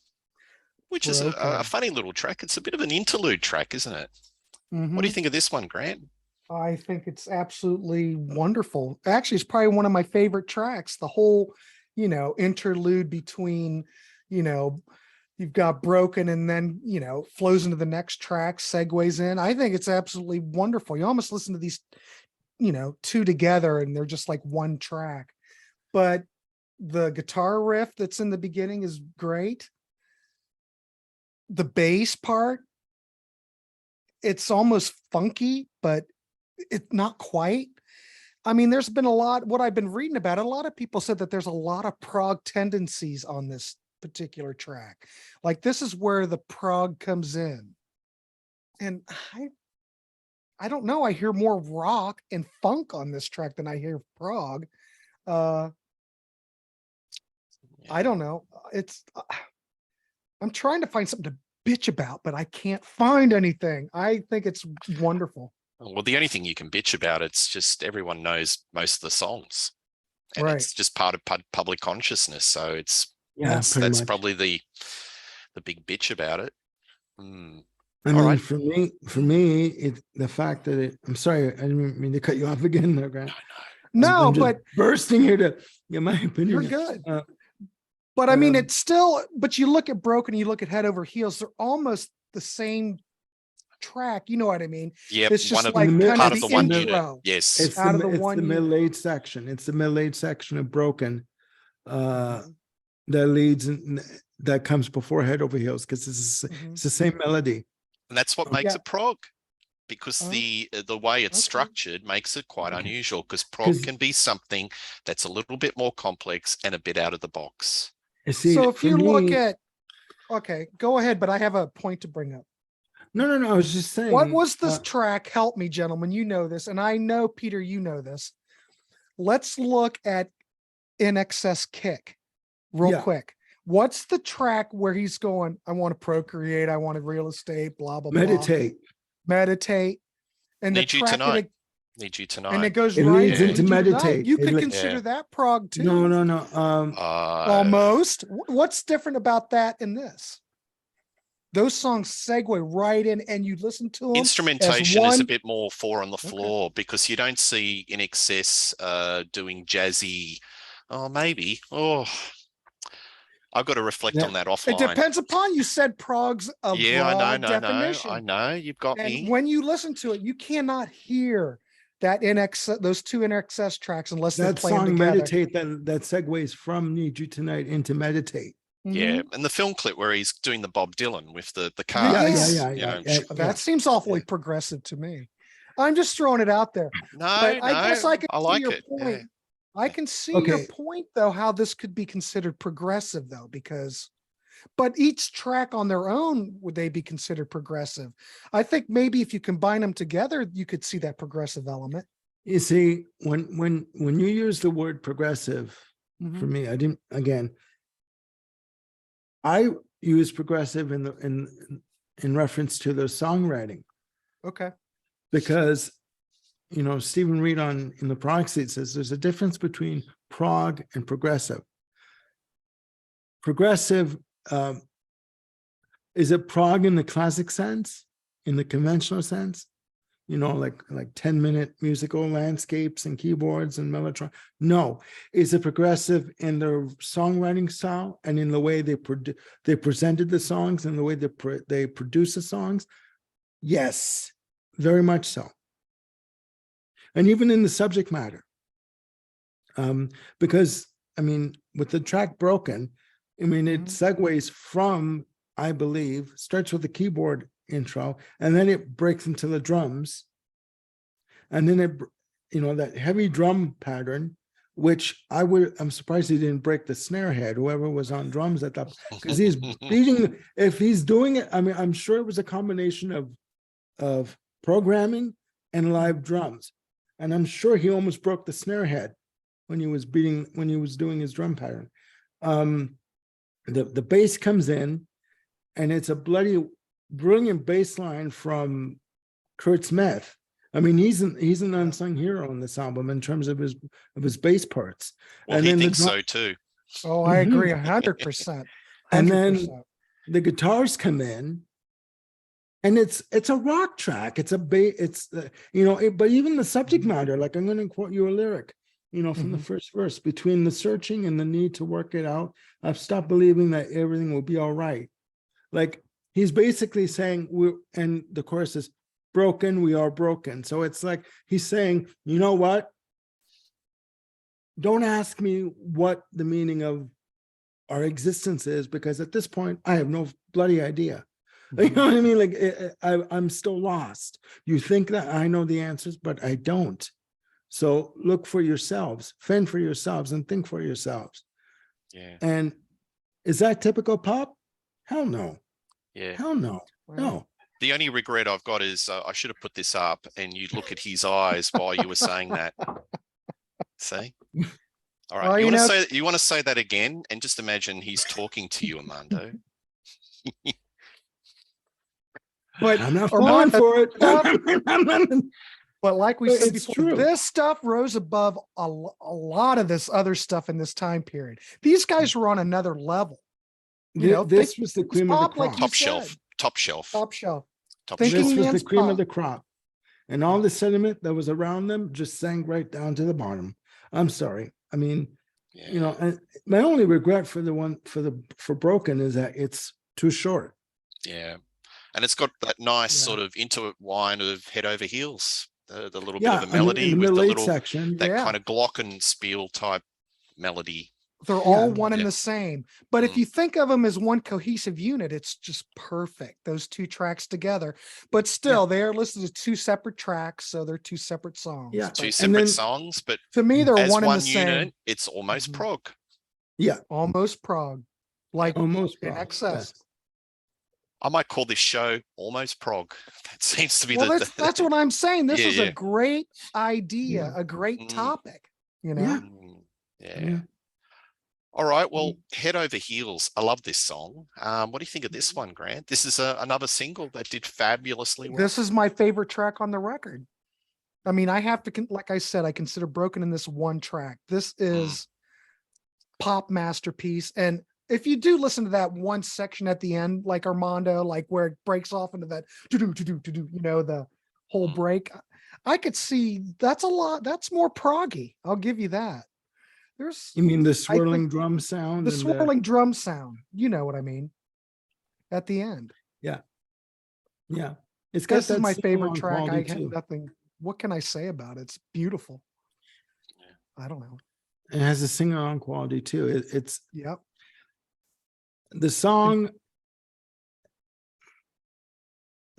which is a Broken. funny little track. It's a bit of an interlude track, isn't it? What do you Mhm. think of this one, Grant? I think it's absolutely wonderful. Actually, it's probably one of my favorite tracks. The whole, interlude between, you've got Broken and then, flows into the next track, segues in. I think it's absolutely wonderful. You almost listen to these, two together and they're just like one track. But the guitar riff that's in the beginning is great. The bass part, it's almost funky, but it's not quite. I mean, there's been what I've been reading about, a lot of people said that there's a lot of prog tendencies on this particular track. Like this is where the prog comes in. And I don't know, I hear more rock and funk on this track than I hear prog. I don't know. It's I'm trying to find something to bitch about, but I can't find anything. I think it's wonderful. Well, the only thing you can bitch about, it's just everyone knows most of the songs, and Right. it's just part of public consciousness. So it's Yeah, pretty that's much. probably the big bitch about it. I All mean, right. for me, the fact that I'm sorry, I didn't mean to cut you off again there, Grant. No, I'm just but bursting here to get my opinion. you're good. But I mean, it's still, but you look at Broken, you look at Head Over Heels, they're almost the same track. You know what I mean? Yep, It's just one of like kind part of of the the one unit. intro. Yes. It's out of the it's one the unit. middle-aged section. It's the middle-aged section of Broken that leads and that comes before Head Over Heels, because it's the same melody. And that's what makes Yeah. it prog, because the way it's Okay. structured makes it quite Okay. unusual, because prog can be something that's a little bit more complex and a bit out of the box. See, So if for you look me- at, okay, go ahead, but I have a point to bring up. No, I was just saying. What was this track? Help me, gentlemen. You know this, and I know, Peter, you know this. Let's look at In Excess Kick real quick. What's the track where he's going, I want to procreate, I want to real estate, blah, blah, Meditate. blah. Meditate. And Need the you track tonight. Need you tonight. and it goes It right leads into Need You Tonight. Meditate. You could consider that prog too. No. Almost. What's different about that in this? Those songs segue right in, and you listen to them. Instrumentation is a bit more four on the floor, because you don't see In Excess doing jazzy. Oh, maybe. Oh, I've got to reflect on that offline. It depends upon, you said prog's a broad definition. I know. You've got and me. when you listen to it, you cannot hear that those two In Excess tracks unless they're that playing song together. Meditate that segues from Need You Tonight into Meditate. Yeah, and the film clip where he's doing the Bob Dylan with the car. Yeah. That seems awfully progressive to me. I'm just throwing it out there. I guess I can see your point. I can see your point, though, how this could be considered progressive, though, but each track on their own, would they be considered progressive? I think maybe if you combine them together, you could see that progressive element. You see, when you use the word progressive, for me, I use progressive in reference to the songwriting. Okay. Because, Stephen Reed in the Prog Seat says there's a difference between prog and progressive. Progressive, is it prog in the classic sense, in the conventional sense? Like 10-minute musical landscapes and keyboards and mellotron. No, is it progressive in their songwriting style and in the way they presented the songs and the way they produce the songs? Yes, very much so. And even in the subject matter, because I mean, with the track Broken, I mean, it Mhm. segues from, I believe, starts with the keyboard intro, and then it breaks into the drums. And then that heavy drum pattern, which I'm surprised he didn't break the snare head, whoever was on drums at that, because he's beating, if he's doing it, I mean, I'm sure it was a combination of programming and live drums. And I'm sure he almost broke the snare head when he was doing his drum pattern. The bass comes in, and it's a bloody brilliant bass line from Kurt Smith. I mean, he's an unsung hero on this album in terms of his bass parts. Well, And he then thinks so too. Oh, I agree 100%. And then 100%. the guitars come in, and it's a rock track. It's a bass. But even the subject matter, like, I'm going to quote you a lyric, from the first verse: between the searching and the need to work it out, I've stopped believing that everything will be all right. Like, he's basically saying, and the chorus is, broken, we are broken. So it's like he's saying, you know what? Don't ask me what the meaning of our existence is, because at this point, I have no bloody idea. You know what I mean? Like, I'm still lost. You think that I know the answers, but I don't. So look for yourselves, fend for yourselves, and think for yourselves. Yeah. And is that typical pop? Hell no. Yeah. Hell no. No. The only regret I've got is I should have put this up, and you'd look at his eyes while you were saying that. See? All right. Well, You want to say that again, and just imagine he's talking to you, Armando. But I'm not falling Armando, for it. but like we said It's before, true. this stuff rose above a lot of this other stuff in this time period. These guys were on another level. This was the cream of the pop, like crop. you Top shelf. said. Top shelf. Top shelf. Top Thinking This shelf. was the man's cream of pop. the crop. And all the sediment that was around them just sank right down to the bottom. I'm sorry. I mean, Yeah. and my only regret for Broken is that it's too short. Yeah. And it's got that nice sort of intertwine of Head Over Heels, the little bit of a I mean, melody in with the late little, section. that kind of glockenspiel type melody. They're all one and the same. But if Mm. you think of them as one cohesive unit, it's just perfect. Those two tracks together. But still, they are listed as two separate tracks, so they're two separate songs. Yeah. Two But separate songs, but to me, they're as one and one the unit, same. it's almost prog. Yeah. Almost prog. Like Almost in prog. excess. I might call this show Almost Prog. That seems to be that's what I'm saying. This was yeah. a great idea, a great Mm. topic, Yeah. Yeah. All right. Well, Head Over Heels. I love this song. What do you think of this one, Grant? This is another single that did fabulously well. This is my favorite track on the record. I mean, I have to, like I said, I consider Broken in this one track. This is pop masterpiece. And if you do listen to that one section at the end, like Armando, like where it breaks off into that the whole break, I could see that's a lot. That's more proggy. I'll give you that. You mean the swirling drum sound? The swirling drum sound. You know what I mean? At the end. Yeah. Yeah. It's got This is my favorite sing-along track. I quality have too. nothing. What can I say about it? It's beautiful. I don't know. It has a sing-along quality too. It's Yep. the song.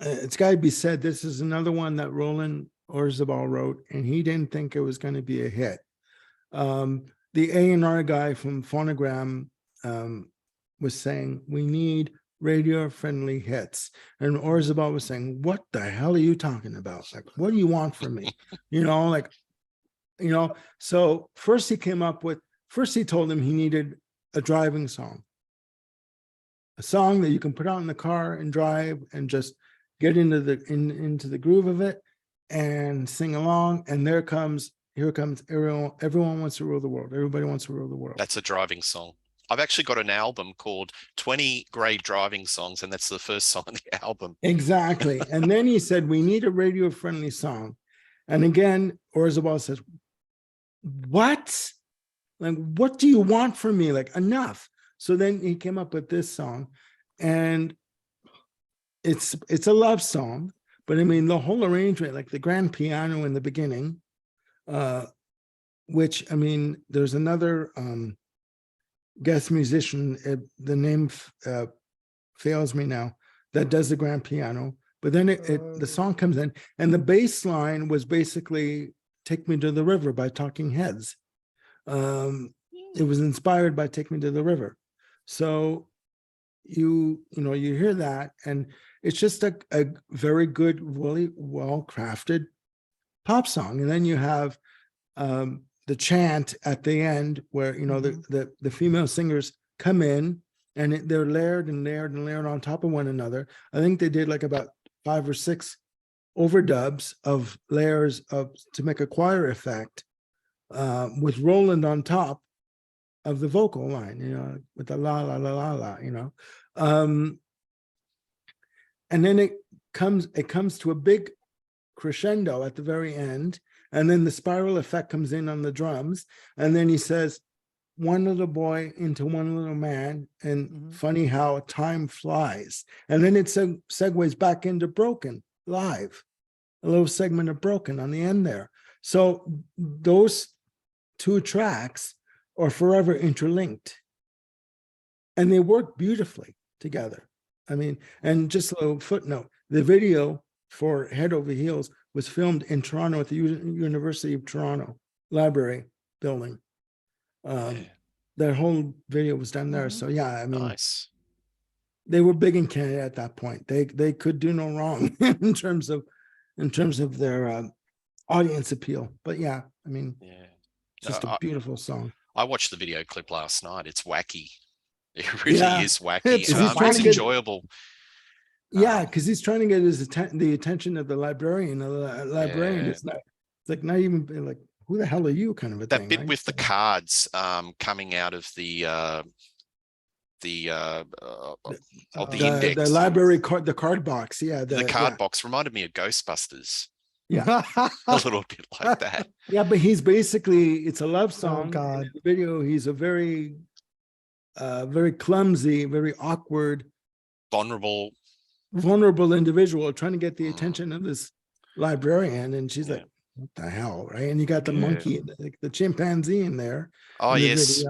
It's got to be said, this is another one that Roland Orzabal wrote, and he didn't think it was going to be a hit. The A&R guy from Phonogram was saying, we need radio-friendly hits. And Orzabal was saying, what the hell are you talking about? Like, what do you want from me? So first he told him he needed a driving song. A song that you can put out in the car and drive and just get into the groove of it and sing along. And here comes everyone wants to rule the world. Everybody wants to rule the world. That's a driving song. I've actually got an album called 20 Great Driving Songs, and that's the first song on the album. Exactly. And then he said, we need a radio-friendly song. And again, Orzabal says, what? Like, what do you want from me? Like, enough. So then he came up with this song, and it's a love song, but I mean, the whole arrangement, like the grand piano in the beginning, which, I mean, there's another guest musician, the name fails me now, that does the grand piano. But then the song comes in, and the bass line was basically "Take Me to the River" by Talking Heads. It was inspired by "Take Me to the River." So you hear that, and it's just a very good, really well crafted pop song. And then you have the chant at the end, where the female singers come in, and they're layered and layered and layered on top of one another. I think they did like about 5 or 6 overdubs of layers to make a choir effect, with Roland on top of the vocal line, with the la la la la la, and then it comes to a big crescendo at the very end, and then the spiral effect comes in on the drums, and then he says, "One little boy into one little man," and funny how time flies. And then it segues back into Broken live, a little segment of Broken on the end there. So those 2 tracks are forever interlinked, and they work beautifully together. I mean, and just a little footnote, the video for Head Over Heels was filmed in Toronto at the University of Toronto Library building. That whole video was done there. So yeah, I mean, Nice. They were big in Canada at that point. They could do no wrong in terms of their audience appeal. But yeah, I mean, just a beautiful song. I watched the video clip last night. It's wacky. It really is wacky. It's enjoyable. Yeah, because he's trying to get the attention of the librarian. The librarian is not. It's like not even like, who the hell are you, kind of a that thing. bit right? with the cards coming out of the index. The library card, the card box. Yeah, the card box reminded me of Ghostbusters. Yeah, a little bit like that. Yeah, but he's basically, it's a love song. Oh, God. In the video, he's a very clumsy, very awkward, vulnerable individual trying to get the attention of this librarian, and she's like, "What the hell?" Right? And you got the monkey, the chimpanzee in there. Oh, in the yes.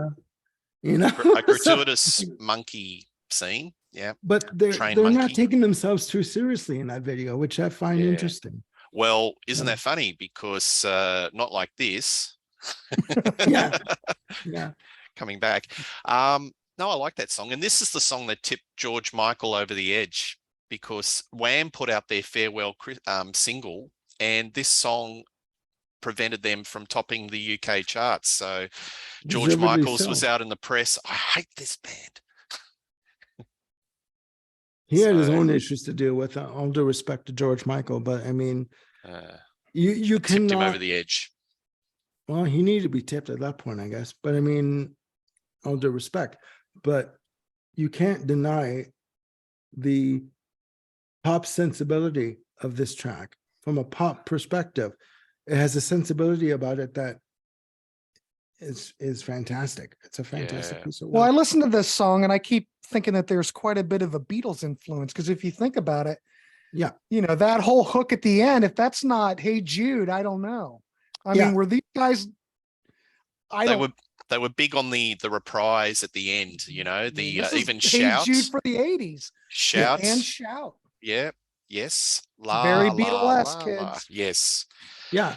video, a gratuitous monkey scene. Yeah, but they're not taking themselves too seriously in that video, which I find interesting. Well, isn't that funny? Because not like this. Yeah. Coming back. No, I like that song. And this is the song that tipped George Michael over the edge, because Wham put out their farewell single, and this song prevented them from topping the UK charts. So George Michaels was out in the press. "I hate this band." He had his own issues to deal with, all due respect to George Michael, but I mean, you tipped him over the edge. Well, he needed to be tipped at that point, I guess. But I mean, all due respect, but you can't deny the pop sensibility of this track from a pop perspective. It has a sensibility about it that is fantastic. It's a fantastic piece of work. Well, I listened to this song and I keep thinking that there's quite a bit of a Beatles influence, because if you think about it, that whole hook at the end, if that's not "Hey Jude," I don't know. I mean, were these guys? They were big on the reprise at the end. Even shouts. "Hey Jude" for the 80s. Shouts and shout. Yeah. Yes. Very Beatlesque, kids. Yes. Yeah.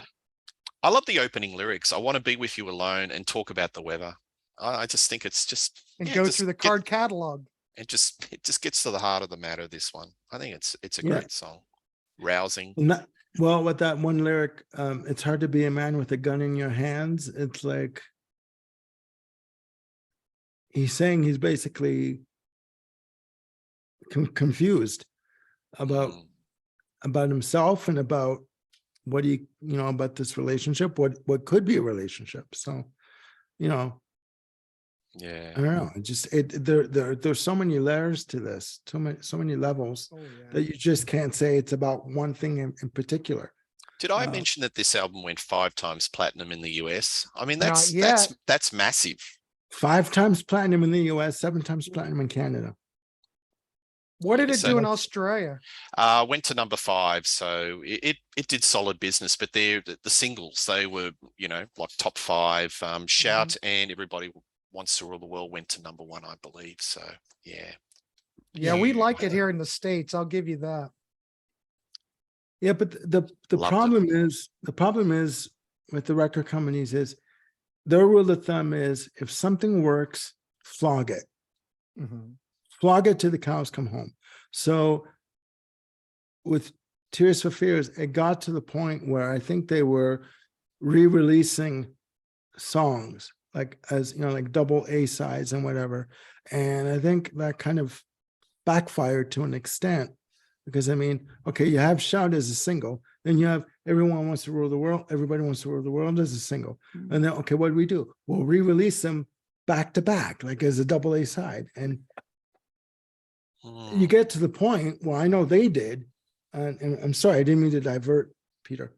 I love the opening lyrics. "I want to be with you alone and talk about the weather." I just think it's just go through the card catalog. It just gets to the heart of the matter. This one, I think it's a great song, rousing. Well, with that one lyric, it's hard to be a man with a gun in your hands. It's like he's saying he's basically confused about himself and about what about this relationship, what could be a relationship. So, I don't know. There's so many layers to this, so many levels that you just can't say it's about one thing in particular. Did I mention that this album went 5 times platinum in the US? I mean, that's massive. 5 times platinum in the US, 7 times platinum in Canada. What did it do in Australia? Went to number 5, so it did solid business. But the singles, they were like top 5. Shout and Everybody Wants to Rule the World went to #1, I believe. So yeah. Yeah, we Huge. like it here in the States. I'll give you that. Yeah, but the Loved it. problem is with the record companies is their rule of thumb is if something works, flog it. Mhm. Flog it till the cows come home. So with Tears for Fears, it got to the point where I think they were re-releasing songs like as like double A sides and whatever. And I think that kind of backfired to an extent because I mean, okay, you have Shout as a single, then you have Everyone Wants to Rule the World, Everybody Wants to Rule the World as a single. And then, okay, what do we do? We'll re-release them back to back, like as a double A side. And you get to the point, well, I know they did, and I'm sorry, I didn't mean to divert, Peter.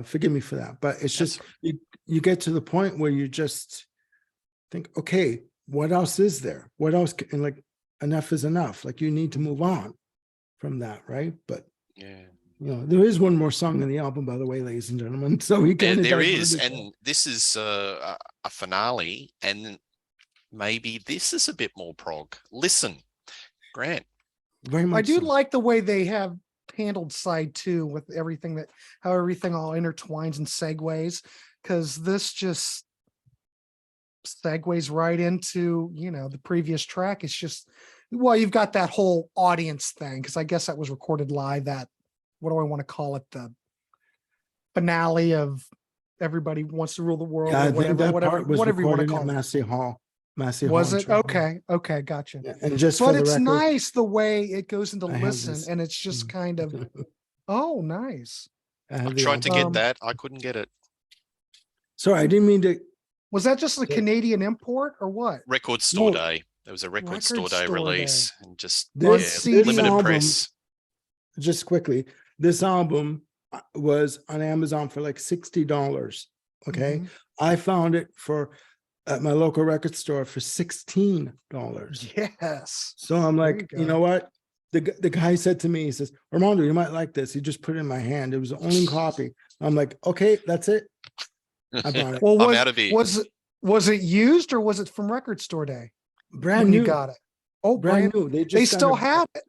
Forgive me for that, but it's just you get to the point where you just think, okay, what else is there? What else? And like enough is enough. Like you need to move on from that, right? But Yeah. there is one more song in the album, by the way, ladies and gentlemen. So we kind of There is, and this is a finale, and maybe this is a bit more prog. Listen, Grant. Very much. I do so. like the way they have handled side 2 with everything how everything all intertwines and segues, because this just segues right into the previous track. It's just, well, you've got that whole audience thing, because I guess that was recorded live. That, what do I want to call it, the finale of Everybody Wants to Rule the World, Yeah, or I think that whatever part was you want to recorded at call it. Massey Hall. Was in it? Toronto. Okay, gotcha. Yeah, and just But for the it's record, nice the way it goes into I have listen, this. and it's just kind of, oh, nice. I have the Tried to album. get that. I couldn't get it. Sorry, I didn't mean to. Was that just a Canadian import or what? Record Store No. Day. There was a Record Store Record Day Store release, and just This limited album, press. just quickly, this album was on Amazon for like $60. Okay, I found it at my local record store for $16. Yes. So I'm There like, you you go. know what? The guy said to me, he says, Armando, you might like this. He just put it in my hand. It was the only copy. I'm like, okay, that's it. I bought it. Well, I'm out of here. was it used, or was it from Record Store Day Brand when new. you got it? Oh, brand new. They still have it.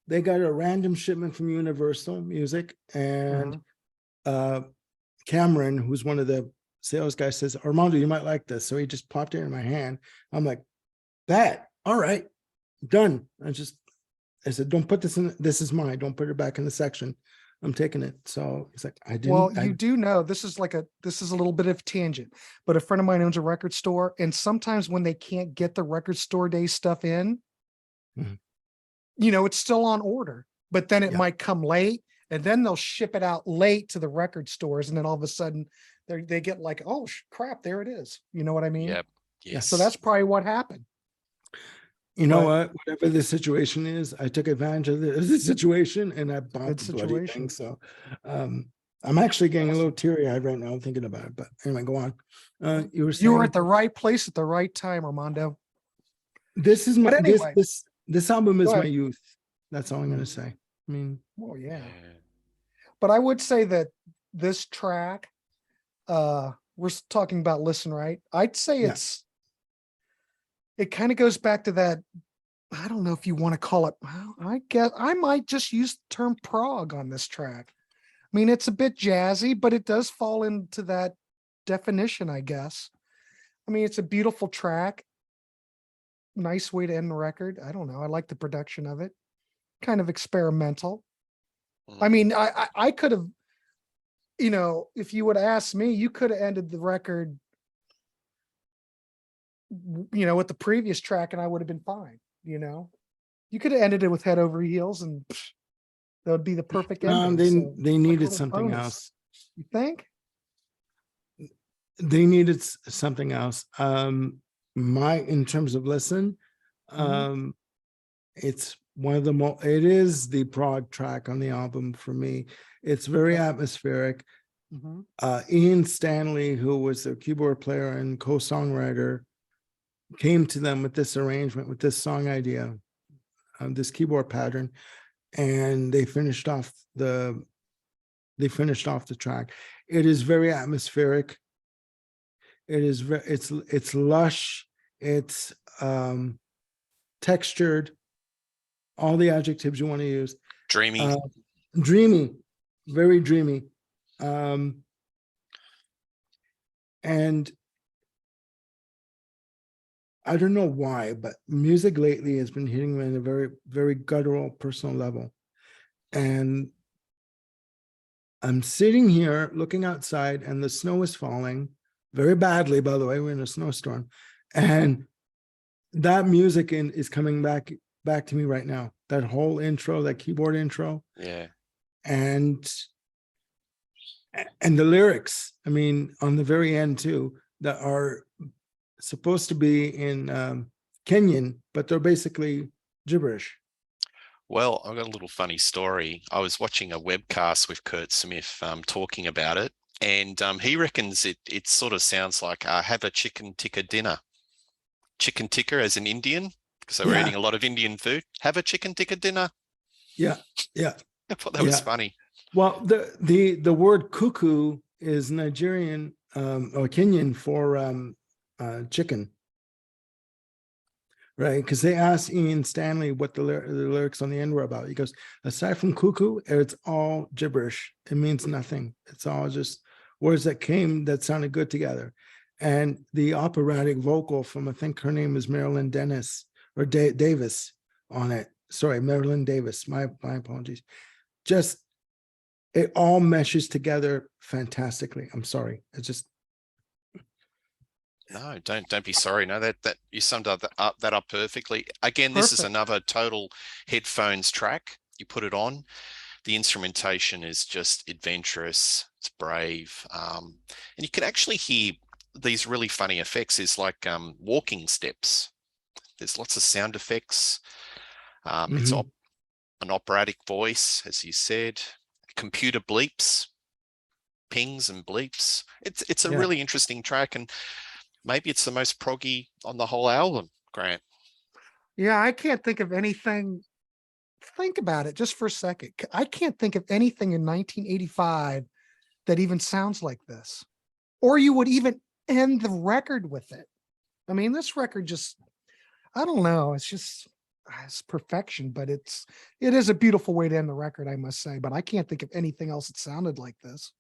They got a random shipment from Universal Music, and Cameron, who's one of the sales guys, says, Armando, you might like this. So he just popped it in my hand. I'm like, that, all right, done. I said, don't put this in, this is mine. Don't put it back in the section. I'm taking it. So he's like, I didn't. Well, you do know this is a little bit of tangent, but a friend of mine owns a record store, and sometimes when they can't get the Record Store Day stuff in, it's still on order, but then it might come late, and then they'll ship it out late to the record stores, and then all of a sudden they get like, oh crap, there it is. You know what I mean? Yep. Yes. So that's probably what happened. You know what? Whatever the situation is, I took advantage of the situation and I bought the bloody thing. So I'm actually getting a little teary-eyed right now thinking about it. But anyway, go on. You were saying you were at the right place at the right time, Armando. This is my this album is my youth. That's all I'm gonna say. I mean, oh yeah. But I would say that this track, we're talking about Listen Right. I'd say it kind of goes back to that. I don't know if you want to call it. Well, I guess I might just use the term prog on this track. I mean, it's a bit jazzy, but it does fall into that definition, I guess. I mean, it's a beautiful track. Nice way to end the record. I don't know. I like the production of it. Kind of experimental. I mean, I could have, if you would ask me, you could have ended the record, with the previous track, and I would have been fine. You could have ended it with Head Over Heels, and that would be the perfect ending. They needed something else. You think? They needed something else. In terms of Listen, it's one of the it is the prog track on the album for me. It's very atmospheric. Ian Stanley, who was the keyboard player and co-songwriter, came to them with this arrangement, with this song idea, this keyboard pattern, and they finished off the track. It is very atmospheric. It is it's lush. It's textured, all the adjectives you want to use. Dreamy. Dreamy, very dreamy. And I don't know why, but music lately has been hitting me on a very, very guttural personal level. And I'm sitting here looking outside and the snow is falling very badly, by the way, we're in a snowstorm. And that music is coming back to me right now. That whole intro, that keyboard intro. Yeah. And the lyrics, I mean, on the very end too, that are supposed to be in Kenyan, but they're basically gibberish. Well, I've got a little funny story. I was watching a webcast with Kurt Smith talking about it, and he reckons it sort of sounds like have a chicken tikka dinner. Chicken tikka as an Indian, because they were eating a lot of Indian food. Have a chicken tikka dinner. Yeah, yeah. I thought that was funny. Well, the word cuckoo is Nigerian or Kenyan for chicken. Right, because they asked Ian Stanley what the lyrics on the end were about. He goes, aside from cuckoo, it's all gibberish. It means nothing. It's all just words that sounded good together. And the operatic vocal from, I think her name is Marilyn Dennis or Davis on it. Sorry, Marilyn Davis. My apologies. Just it all meshes together fantastically. I'm sorry. It's just. No, don't be sorry. No, that you summed that up perfectly. Again, this is another total headphones track. You put it on, the instrumentation is just adventurous. It's brave, and you can actually hear these really funny effects. Is like walking steps. There's lots of sound effects. It's an operatic voice, as you said. Computer bleeps, pings and bleeps. It's a really interesting track, and maybe it's the most proggy on the whole album, Grant. Yeah, I can't think of anything. Think about it just for a second. I can't think of anything in 1985 that even sounds like this, or you would even end the record with it. I mean, this record just, I don't know. It's perfection, but it is a beautiful way to end the record, I must say. But I can't think of anything else that sounded like this.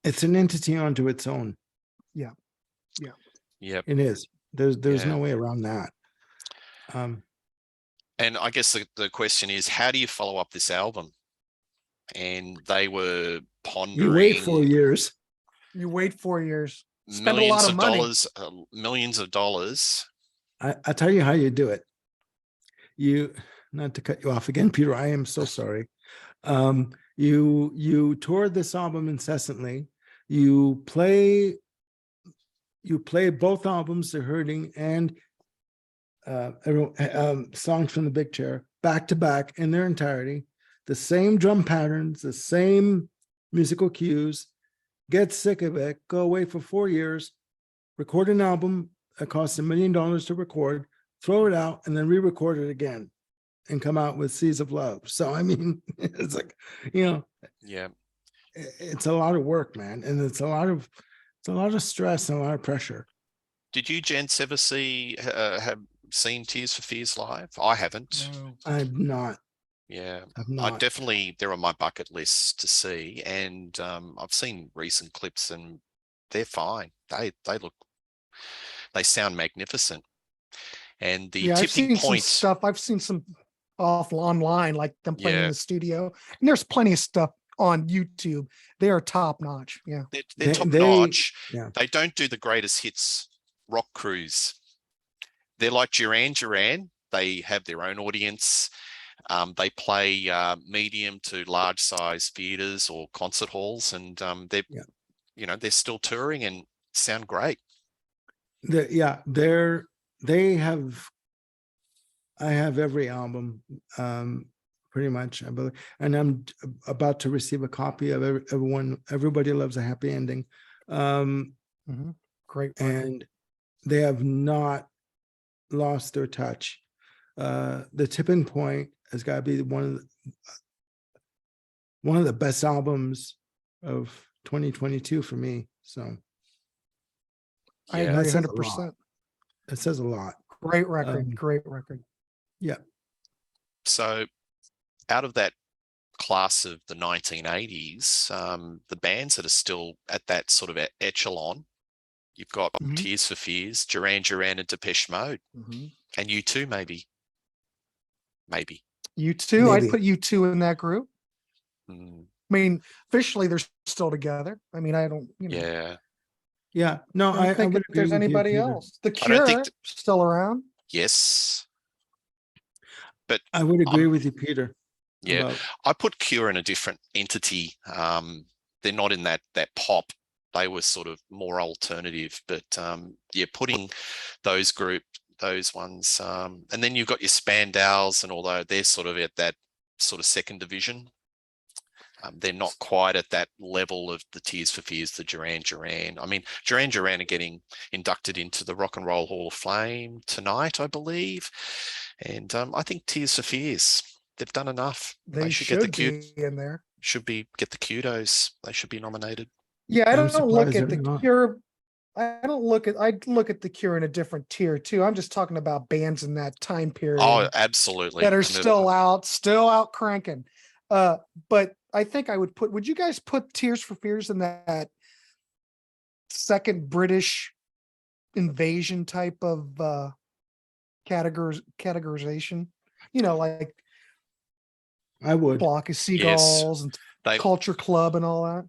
It's an entity unto its own. Yeah. Yep. It is. There's no way around that. And I guess the question is, how do you follow up this album? And they were pondering. You wait 4 years. Spend a lot of money. Millions of dollars. I'll tell you how you do it. Not to cut you off again, Peter, I am so sorry. You toured this album incessantly. You play both albums, The Hurting and Songs from the Big Chair, back to back in their entirety, the same drum patterns, the same musical cues, get sick of it, go away for 4 years, record an album that costs $1 million to record, throw it out, and then re-record it again and come out with Seas of Love. So, I mean, it's like, it's a lot of work, man. And it's a lot of stress and a lot of pressure. Did you gents ever have seen Tears for Fears live? I haven't. No. I've not. Yeah, I've not. They're on my bucket list to see, and I've seen recent clips, and they're fine. They sound magnificent. And the tipping point stuff. I've seen some online, like them playing in the studio, and there's plenty of stuff on YouTube. They are top notch. Yeah, they're top notch. Yeah. They don't do the greatest hits rock crews. They're like Duran Duran. They have their own audience. They play medium to large size theaters or concert halls, and they're still touring and sound great. I have every album, pretty much, I believe, and I'm about to receive a copy of Everybody Loves a Happy Ending. Great, and they have not lost their touch. The Tipping Point has got to be one of the best albums of 2022 for me. So I agree 100%. It says a lot. Great record. Um, Great record. Yeah. So out of that class of the 1980s, the bands that are still at that sort of echelon, you've got Mhm. Tears for Fears, Duran Duran and Depeche Mode, and U2 maybe. U2, I'd Maybe. put U2 in that group. Mm, I mean, officially they're still together. I mean, I don't, yeah. Yeah. No, I don't I think would if agree there's with you, anybody Peter. else. The I don't think Cure still around. Yes. But I would agree with you, Peter. yeah, About I put Cure in a different entity. They're not in that pop. They were sort of more alternative, but yeah, putting those ones, and then you've got your Spandaus, and although they're sort of at that sort of second division, they're not quite at that level of the Tears for Fears, the Duran Duran. I mean, Duran Duran are getting inducted into the Rock and Roll Hall of Fame tonight, I believe, and I think Tears for Fears, they've done enough. They should get the be in there. get the kudos. They should be nominated. Yeah, I I'm don't look surprised at they're the not. Cure. I look at the Cure in a different tier too. I'm just talking about bands in that time period. Oh, absolutely. That are still out cranking. But I think I would you guys put Tears for Fears in that second British invasion type of categorization? You know, like I would. Flock of Yes. Seagulls and They Culture Club and all that.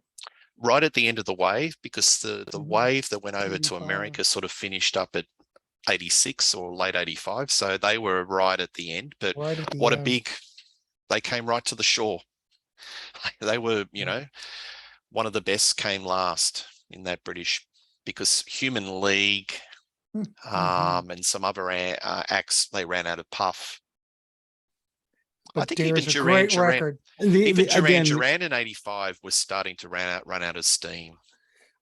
right at the end of the wave, because the wave that went over to 85. America sort of finished up at 86 or late 85. So they were right at the end, but Right at the what a end. big, they came right to the shore. They were, you know, one of the best came last in that British, because Human League and some other acts, they ran out of puff. I But think even Dare's a Duran great Duran, record. even Duran Again, Duran in 85 was starting to run out of steam.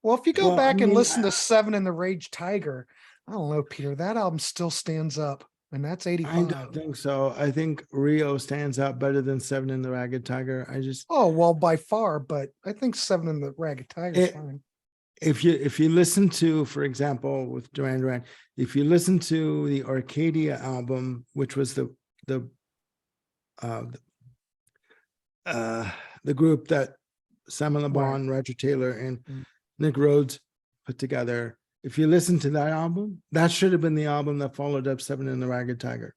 Well, if you go Well, I back and mean, listen to Seven and the Rage Tiger, I don't know, Peter, that album still stands up, and that's I 85. don't think so. I think Rio stands out better than Seven in the Ragged Tiger. I just Oh, well, by far, but I think Seven and the Ragged Tiger is It- fine. if you listen to, for example, with Duran Duran, if you listen to the Arcadia album, which was the group that Simon Le Bon, Roger Taylor, and Nick Rhodes put together. If you listen to that album, that should have been the album that followed up Seven in the Ragged Tiger.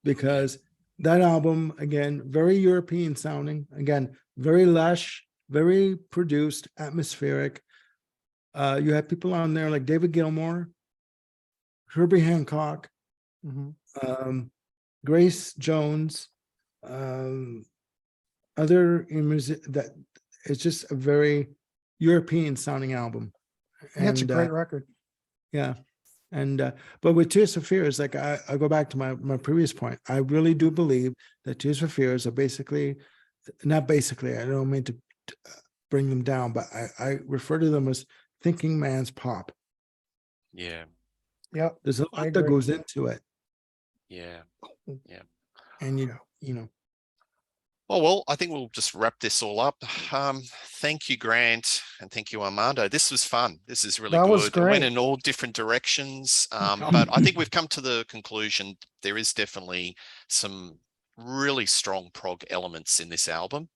Because that album, again, very European sounding, again, very lush, very produced, atmospheric. You have people on there like David Gilmour, Herbie Hancock, Grace Jones, other music that it's just a very European sounding album. That's a great record. Yeah. And but with Tears for Fears, like I go back to my previous point. I really do believe that Tears for Fears are basically, not basically, I don't mean to bring them down, but I refer to them as thinking man's pop. Yeah. Yep. There's a lot that goes into it. Yeah. Yeah. And you know. Oh, well, I think we'll just wrap this all up. Thank you, Grant, and thank you, Armando. This was fun. This is really That good. was It went great. in all different directions, but I think we've come to the conclusion there is definitely some really strong prog elements in this album,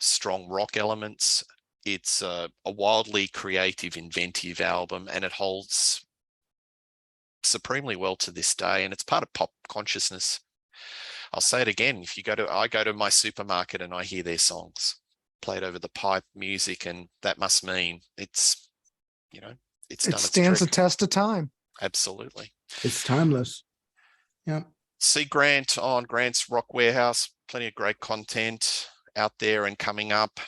strong rock elements. It's a wildly creative, inventive album, and it holds supremely well to this day, and it's part of pop consciousness. I'll say it again. If you I go to my supermarket and I hear their songs played over the pipe music, and that must mean it's, you know, it stands the test of time. Absolutely. It's timeless. Yeah. See Grant on Grant's Rock Warehouse. Plenty of great content out there and coming up.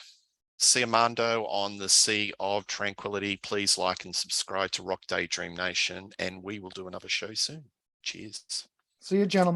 See Armando on the Sea of Tranquility. Please like and subscribe to Rock Daydream Nation, and we will do another show soon. Cheers. See you, gentlemen.